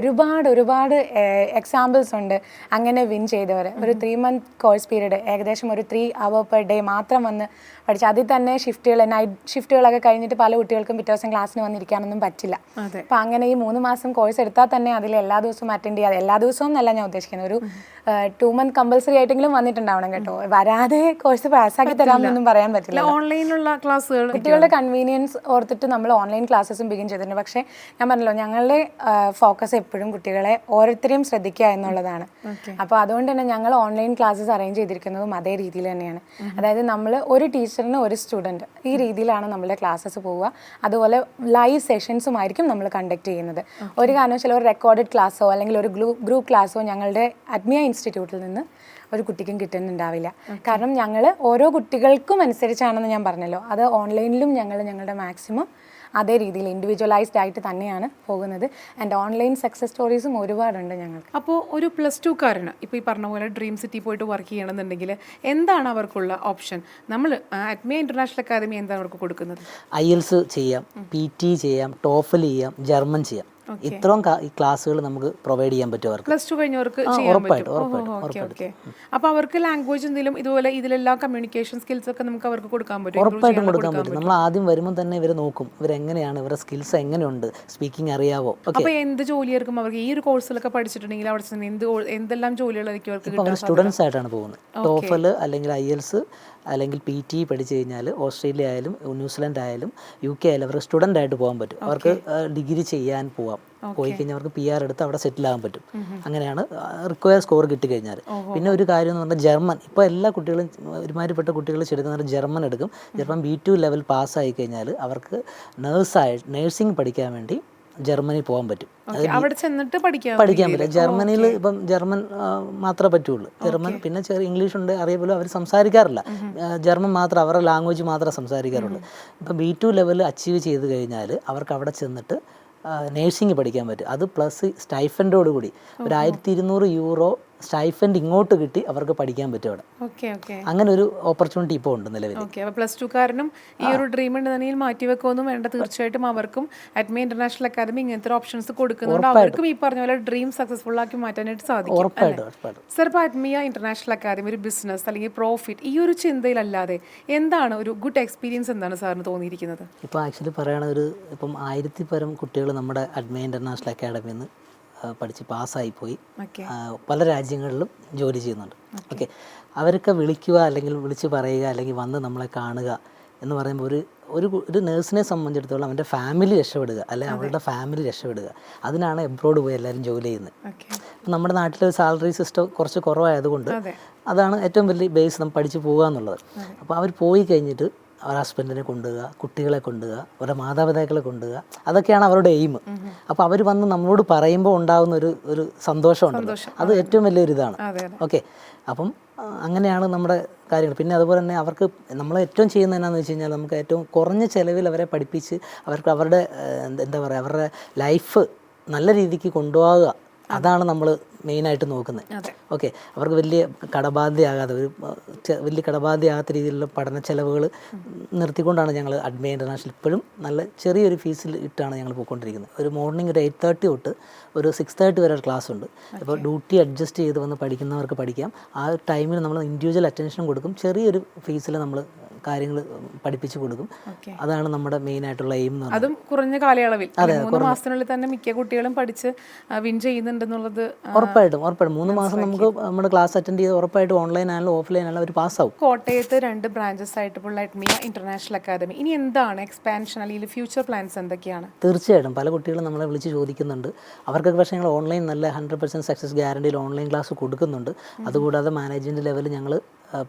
Speaker 2: ഒരുപാട് എക്സാമ്പിൾസ് ഉണ്ട് അങ്ങനെ വിൻ ചെയ്തവർ. ഒരു 3 month കോഴ്സ് പീരീഡ് ഏകദേശം ഒരു 3 hour per day മാത്രം വന്ന് പഠിച്ചു. അതിൽ തന്നെ നൈറ്റ് ഷിഫ്റ്റുകളൊക്കെ കഴിഞ്ഞിട്ട് പല കുട്ടികൾക്കും പിറ്റേ ദിവസം ക്ലാസ്സിന് വന്നിരിക്കാനൊന്നും പറ്റില്ല. അപ്പം അങ്ങനെ ഈ 3 മാസം കോഴ്സ് എടുത്താൽ തന്നെ അതിൽ എല്ലാ ദിവസവും അറ്റൻഡ് ചെയ്യാതെ, എല്ലാ ദിവസവും എന്നല്ല ഞാൻ ഉദ്ദേശിക്കുന്നത്, ഒരു 2 month കമ്പൽസറി ആയിട്ടെങ്കിലും വന്നിട്ടുണ്ടാവണം കേട്ടോ. വരാതെ കോഴ്സ് പാസ്സാക്കി തരാമെന്നൊന്നും പറയാൻ പറ്റില്ല.
Speaker 1: ഓൺലൈനിലുള്ള ക്ലാസ്സുകൾ
Speaker 2: കുട്ടികളുടെ കൺവീനിയൻസ് ഓർത്തിട്ട് നമ്മൾ ഓൺലൈൻ ക്ലാസ്സസും ബിഗിൻ ചെയ്തിട്ടുണ്ട്. പക്ഷേ ഞാൻ പറഞ്ഞല്ലോ, ഞങ്ങളുടെ ഫോക്കസ് എപ്പോഴും കുട്ടികളെ ഓരോരുത്തരെയും ശ്രദ്ധിക്കുക എന്നുള്ളതാണ്. അപ്പോൾ അതുകൊണ്ട് തന്നെ ഞങ്ങൾ ഓൺലൈൻ ക്ലാസ്സസ് അറേഞ്ച് ചെയ്തിരിക്കുന്നതും അതേ രീതിയിൽ തന്നെയാണ്. അതായത് നമ്മൾ ഒരു ടീച്ചറിന് ഒരു സ്റ്റുഡൻറ്റ്, ഈ രീതിയിലാണ് നമ്മുടെ ക്ലാസ്സസ് പോവുക. അതുപോലെ ലൈവ് സെഷൻസും ആയിരിക്കും നമ്മൾ കണ്ടക്ട് ചെയ്യുന്നത്. ഒരു കാരണവശാലും ഒരു റെക്കോർഡഡ് ക്ലാസ്സോ അല്ലെങ്കിൽ ഒരു ഗ്രൂപ്പ് ക്ലാസ്സോ ഞങ്ങളുടെ അഡ്മിയ ഇൻസ്റ്റിറ്റ്യൂട്ടിൽ നിന്ന് ഒരു കുട്ടിക്കും കിട്ടുന്നുണ്ടാവില്ല. കാരണം ഞങ്ങൾ ഓരോ കുട്ടികൾക്കും അനുസരിച്ചാണെന്ന് ഞാൻ പറഞ്ഞല്ലോ. അത് ഓൺലൈനിലും ഞങ്ങളുടെ മാക്സിമം അതേ രീതിയിൽ ഇൻഡിവിജ്വലൈസ്ഡ് ആയിട്ട് തന്നെയാണ് പോകുന്നത്. ആൻഡ് ഓൺലൈൻ സക്സസ് സ്റ്റോറീസും ഒരുപാടുണ്ട് ഞങ്ങൾക്ക്.
Speaker 1: അപ്പോൾ ഒരു +2കാരന് ഇപ്പോൾ ഈ പറഞ്ഞ പോലെ ഡ്രീം സിറ്റി പോയിട്ട് വർക്ക് ചെയ്യണമെന്നുണ്ടെങ്കിൽ എന്താണ് അവർക്കുള്ള ഓപ്ഷൻ? നമ്മൾ അഡ്മിയ ഇന്റർനാഷണൽ അക്കാദമി എന്താണ് അവർക്ക് കൊടുക്കുന്നത്?
Speaker 3: IELTS ചെയ്യാം, PT ചെയ്യാം, TOEFL ചെയ്യാം, ജർമ്മൻ ചെയ്യാം. ഇത്രയും ക്ലാസ്സുകൾ നമുക്ക് പ്രൊവൈഡ് ചെയ്യാൻ പറ്റും അവർക്ക്.
Speaker 1: +2 കഴിഞ്ഞവർക്ക് ചെയ്യാൻ പറ്റും. അപ്പോൾ അവർക്ക് ലാംഗ്വേജ് എന്തെങ്കിലും ഇതുപോലെ ഇതിലെല്ലാം കമ്മ്യൂണിക്കേഷൻ സ്കിൽസ് ഒക്കെ നമുക്ക് അവർക്ക് കൊടുക്കാൻ പറ്റും?
Speaker 3: ഉറപ്പായിട്ടും കൊടുക്കാൻ പറ്റും. നമ്മൾ ആദ്യം വരുമ്പോൾ തന്നെ ഇവർ നോക്കും ഇവരെങ്ങനെയാണ്, ഇവരുടെ സ്കിൽസ് എങ്ങനെയുണ്ട്, സ്പീക്കിംഗ് അറിയാവോ.
Speaker 1: അപ്പോൾ എന്ത് ജോലിയായിരിക്കും അവർക്ക് ഈ ഒരു കോഴ്സിലൊക്കെ പഠിച്ചിട്ടുണ്ടെങ്കിൽ അവിടെ ചെന്ന് എന്തെല്ലാം ജോലികളായിരിക്കും അവർക്ക്
Speaker 3: ഇപ്പോൾ അവർ സ്റ്റുഡൻസ് ആയിട്ടാണ് പോകുന്നത്. TOEFL അല്ലെങ്കിൽ IELTS അല്ലെങ്കിൽ PT പഠിച്ചു കഴിഞ്ഞാൽ ഓസ്ട്രേലിയ ആയാലും ന്യൂസിലൻഡ് ആയാലും UK ആയാലും അവർക്ക് സ്റ്റുഡൻ്റ് ആയിട്ട് പോകാൻ പറ്റും. അവർക്ക് ഡിഗ്രി ചെയ്യാൻ പോവാം. പോയി കഴിഞ്ഞാൽ അവർക്ക് PR എടുത്ത് അവിടെ സെറ്റിൽ ആകാൻ പറ്റും. അങ്ങനെയാണ് റിക്വയർ സ്കോർ കിട്ടിക്കഴിഞ്ഞാൽ. പിന്നെ ഒരു കാര്യം എന്ന് പറഞ്ഞാൽ ജർമ്മൻ. ഇപ്പോൾ എല്ലാ കുട്ടികളും ഒരുമാതിരിപ്പെട്ട കുട്ടികൾ ചെടുക്കുന്ന ജർമ്മൻ എടുക്കും. ജർമ്മൻ B2 ലെവൽ പാസ്സായി കഴിഞ്ഞാൽ അവർക്ക് നേഴ്സിംഗ് പഠിക്കാൻ വേണ്ടി ജർമ്മനി പോകാൻ പറ്റും.
Speaker 1: അവിടെ ചെന്നിട്ട് പഠിക്കാൻ
Speaker 3: പറ്റില്ല. ജർമ്മനിയിൽ ഇപ്പം ജർമ്മൻ മാത്രമേ പറ്റുള്ളൂ. ജർമ്മൻ പിന്നെ ചെറിയ ഇംഗ്ലീഷ് ഉണ്ട് അറിയപ്പോലും അവർ സംസാരിക്കാറില്ല. ജർമ്മൻ മാത്രം അവരുടെ ലാംഗ്വേജ് മാത്രമേ സംസാരിക്കാറുള്ളൂ. ഇപ്പം B2 ലെവൽ അച്ചീവ് ചെയ്ത് കഴിഞ്ഞാൽ അവർക്ക് അവിടെ ചെന്നിട്ട് നേഴ്സിംഗ് പഠിക്കാൻ പറ്റും. അത് പ്ലസ് സ്റ്റൈഫൻഡോട് കൂടി ഒരു 1200 യൂറോ സ്റ്റൈഫൻഡ് ഇങ്ങോട്ട് കിട്ടി അവർക്ക് പഠിക്കാൻ പറ്റും അവിടെ. അങ്ങനെ ഒരു ഓപ്പർച്യൂണിറ്റി ഇപ്പോൾ ഉണ്ട് നിലവിൽ.
Speaker 1: +2കാരനും ഈ ഒരു ഡ്രീം ഉണ്ടെങ്കിൽ മാറ്റിവെക്കൊന്നും വേണ്ട. തീർച്ചയായിട്ടും അവർക്കും അഡ്മിയ ഇന്റർനാഷണൽ അക്കാദമി ഇങ്ങനത്തെ ഓപ്ഷൻസ് കൊടുക്കുന്നുണ്ട്. അവർക്കും ഈ പറഞ്ഞ പോലെ ഡ്രീം സക്സസ്ഫുൾ ആക്കി മാറ്റാനായിട്ട് സാധിക്കും. സർ, ഇപ്പോൾ അഡ്മിയ ഇന്റർനാഷണൽ അക്കാദമി ഒരു ബിസിനസ് അല്ലെങ്കിൽ പ്രോഫിറ്റ് ഈ ഒരു ചിന്തയിലല്ലാതെ എന്താണ് ഒരു ഗുഡ് എക്സ്പീരിയൻസ് എന്താണ് സാറിന് തോന്നിയിരിക്കുന്നത്?
Speaker 3: ഇപ്പോൾ ആക്ച്വലി പറയുകയാണെങ്കിൽ ഇപ്പം 1000 പരം കുട്ടികൾ നമ്മുടെ അഡ്മിയ ഇന്റർനാഷണൽ അക്കാദമിയിൽ നിന്ന് പഠിച്ച് പാസ്സായിപ്പോയി പല രാജ്യങ്ങളിലും ജോലി ചെയ്യുന്നുണ്ട്. ഓക്കെ, അവരൊക്കെ വിളിക്കുക അല്ലെങ്കിൽ വിളിച്ച് പറയുക അല്ലെങ്കിൽ വന്ന് നമ്മളെ കാണുക എന്ന് പറയുമ്പോൾ ഒരു നേഴ്സിനെ സംബന്ധിച്ചിടത്തോളം അവൻ്റെ ഫാമിലി രക്ഷപ്പെടുക അല്ലെങ്കിൽ അവരുടെ ഫാമിലി രക്ഷപ്പെടുക, അതിനാണ് എബ്രോഡ് പോയി എല്ലാവരും ജോലി ചെയ്യുന്നത്. അപ്പം നമ്മുടെ നാട്ടിലെ സാലറി സിസ്റ്റം കുറച്ച് കുറവായതുകൊണ്ട് അതാണ് ഏറ്റവും വലിയ ബേസ് നമ്മൾ പഠിച്ച് പോകുക എന്നുള്ളത്. അപ്പോൾ അവർ പോയി കഴിഞ്ഞിട്ട് അവരുടെ ഹസ്ബൻഡിനെ കൊണ്ടുപോവുക, കുട്ടികളെ കൊണ്ടുപോവുക, അവരുടെ മാതാപിതാക്കളെ കൊണ്ടുപോവുക, അതൊക്കെയാണ് അവരുടെ എയിം. അപ്പോൾ അവർ വന്ന് നമ്മളോട് പറയുമ്പോൾ ഉണ്ടാകുന്ന ഒരു സന്തോഷമുണ്ട്, അത് ഏറ്റവും വലിയൊരു ഇതാണ്. ഓക്കെ, അപ്പം അങ്ങനെയാണ് നമ്മുടെ കാര്യങ്ങൾ. പിന്നെ അതുപോലെ തന്നെ അവർക്ക് നമ്മൾ ഏറ്റവും ചെയ്യുന്നത് എന്നാന്ന് വെച്ച് കഴിഞ്ഞാൽ നമുക്ക് ഏറ്റവും കുറഞ്ഞ ചിലവിൽ അവരെ പഠിപ്പിച്ച് അവർക്ക് അവരുടെ എന്താ പറയുക അവരുടെ ലൈഫ് നല്ല രീതിക്ക് കൊണ്ടുപോകുക, അതാണ് നമ്മൾ മെയിനായിട്ട് നോക്കുന്നത്. ഓക്കെ, അവർക്ക് വലിയ കടബാധ്യയാകാതെ വലിയ കടബാധ്യയാകാത്ത രീതിയിലുള്ള പഠന ചെലവുകൾ നിർത്തിക്കൊണ്ടാണ് ഞങ്ങൾ അഡ്മിയ ഇൻ്റർനാഷണൽ ഇപ്പോഴും നല്ല ചെറിയൊരു ഫീസിൽ ഇട്ടാണ് ഞങ്ങൾ പോയിക്കൊണ്ടിരിക്കുന്നത്. ഒരു മോർണിംഗ് ഒരു 8:30 തൊട്ട് ഒരു 6:30 വരെ ക്ലാസ് ഉണ്ട്. അപ്പോൾ ഡ്യൂട്ടി അഡ്ജസ്റ്റ് ചെയ്ത് വന്ന് പഠിക്കുന്നവർക്ക് പഠിക്കാം. ആ ടൈമിൽ നമ്മൾ ഇൻഡിവിജ്വൽ അറ്റൻഷൻ കൊടുക്കും. ചെറിയൊരു ഫീസിൽ നമ്മൾ കാര്യങ്ങൾ പഠിപ്പിച്ചു കൊടുക്കും. അതാണ് നമ്മുടെ മെയിൻ ആയിട്ടുള്ള എയിം.
Speaker 1: അതും കുറഞ്ഞ കാലയളവിൽ 3 മാസത്തിനുള്ളിൽ തന്നെ മിക്ക കുട്ടികളും പഠിച്ച് വിൻ ചെയ്യുന്നുണ്ടെന്നുള്ളത്
Speaker 3: ഉറപ്പായിട്ടും 3 മാസം നമുക്ക് നമ്മുടെ ക്ലാസ് അറ്റൻഡ് ചെയ്ത് ഉറപ്പായിട്ടും ഓൺലൈൻ ആയാലും ഓഫ്ലൈൻ ആയാലും അവർ പാസ്സാവും.
Speaker 1: കോട്ടയത്ത് 2 ബ്രാഞ്ചസ് ആയിട്ടുള്ള അഡ്മിയ ഇന്റർനാഷണൽ അക്കാദമി ഇനി എന്താണ് എക്സ്പാൻഷൻ അല്ലെങ്കിൽ ഫ്യൂച്ചർ പ്ലാൻസ് എന്തൊക്കെയാണ്?
Speaker 3: തീർച്ചയായിട്ടും പല കുട്ടികളും നമ്മളെ വിളിച്ച് ചോദിക്കുന്നുണ്ട്. അവർക്കൊക്കെ പക്ഷേ ഞങ്ങൾ ഓൺലൈൻ നല്ല 100% സക്സസ് ഗ്യാരണ്ടിയിൽ ഓൺലൈൻ ക്ലാസ് കൊടുക്കുന്നുണ്ട്. അതുകൂടാതെ മാനേജ്മെൻറ്റ് ലെവലിൽ ഞങ്ങൾ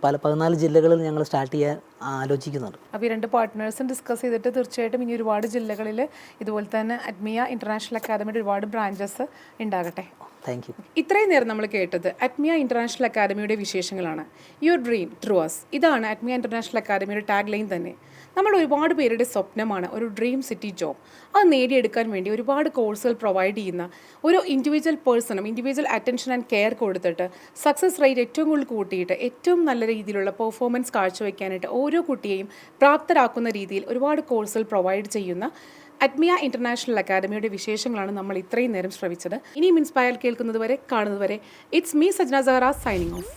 Speaker 3: 14 ജില്ലകളിൽ ഞങ്ങൾ സ്റ്റാർട്ട് ചെയ്യാൻ ആലോചിക്കുന്നുണ്ട്.
Speaker 1: അപ്പോൾ ഈ 2 പാർട്ട്നേഴ്സും ഡിസ്കസ് ചെയ്തിട്ട് തീർച്ചയായിട്ടും ഇനി ഒരുപാട് ജില്ലകളിൽ ഇതുപോലെ തന്നെ അഡ്മിയ ഇന്റർനാഷണൽ അക്കാദമിയുടെ ഒരുപാട് ബ്രാഞ്ചസ് ഉണ്ടാകട്ടെ.
Speaker 3: Thank you.
Speaker 1: ഇത്രയും നേരം നമ്മൾ കേട്ടത് അഡ്മിയ ഇന്റർനാഷണൽ അക്കാദമിയുടെ വിശേഷങ്ങളാണ്. യുവർ ഡ്രീം ത്രൂ അസ്, ഇതാണ് അഡ്മിയ ഇന്റർനാഷണൽ അക്കാദമിയുടെ ടാഗ് ലൈൻ തന്നെ. നമ്മൾ ഒരുപാട് പേരുടെ സ്വപ്നമാണ് ഒരു ഡ്രീം സിറ്റി ജോബ്. അത് നേടിയെടുക്കാൻ വേണ്ടി ഒരുപാട് കോഴ്സുകൾ പ്രൊവൈഡ് ചെയ്യുന്ന ഒരു ഇൻഡിവിജ്വൽ പേഴ്സണും ഇൻഡിവിജ്വൽ അറ്റൻഷൻ ആൻഡ് കെയർ കൊടുത്തിട്ട് സക്സസ് റേറ്റ് ഏറ്റവും കൂടുതൽ കൂട്ടിയിട്ട് ഏറ്റവും നല്ല രീതിയിലുള്ള പെർഫോമൻസ് കാഴ്ചവെക്കാനായിട്ട് ഓരോ കുട്ടിയെയും പ്രാപ്തരാക്കുന്ന രീതിയിൽ ഒരുപാട് കോഴ്സുകൾ പ്രൊവൈഡ് ചെയ്യുന്ന അഡ്മിയ ഇന്റർനാഷണൽ അക്കാദമിയുടെ വിശേഷങ്ങളാണ് നമ്മൾ ഇത്രയും നേരം ശ്രവിച്ചത്. ഇനിയും ഇൻസ്പയർ കേൾക്കുന്നത് വരെ കാണുന്നത് വരെ it's me Sajna Zahra signing off.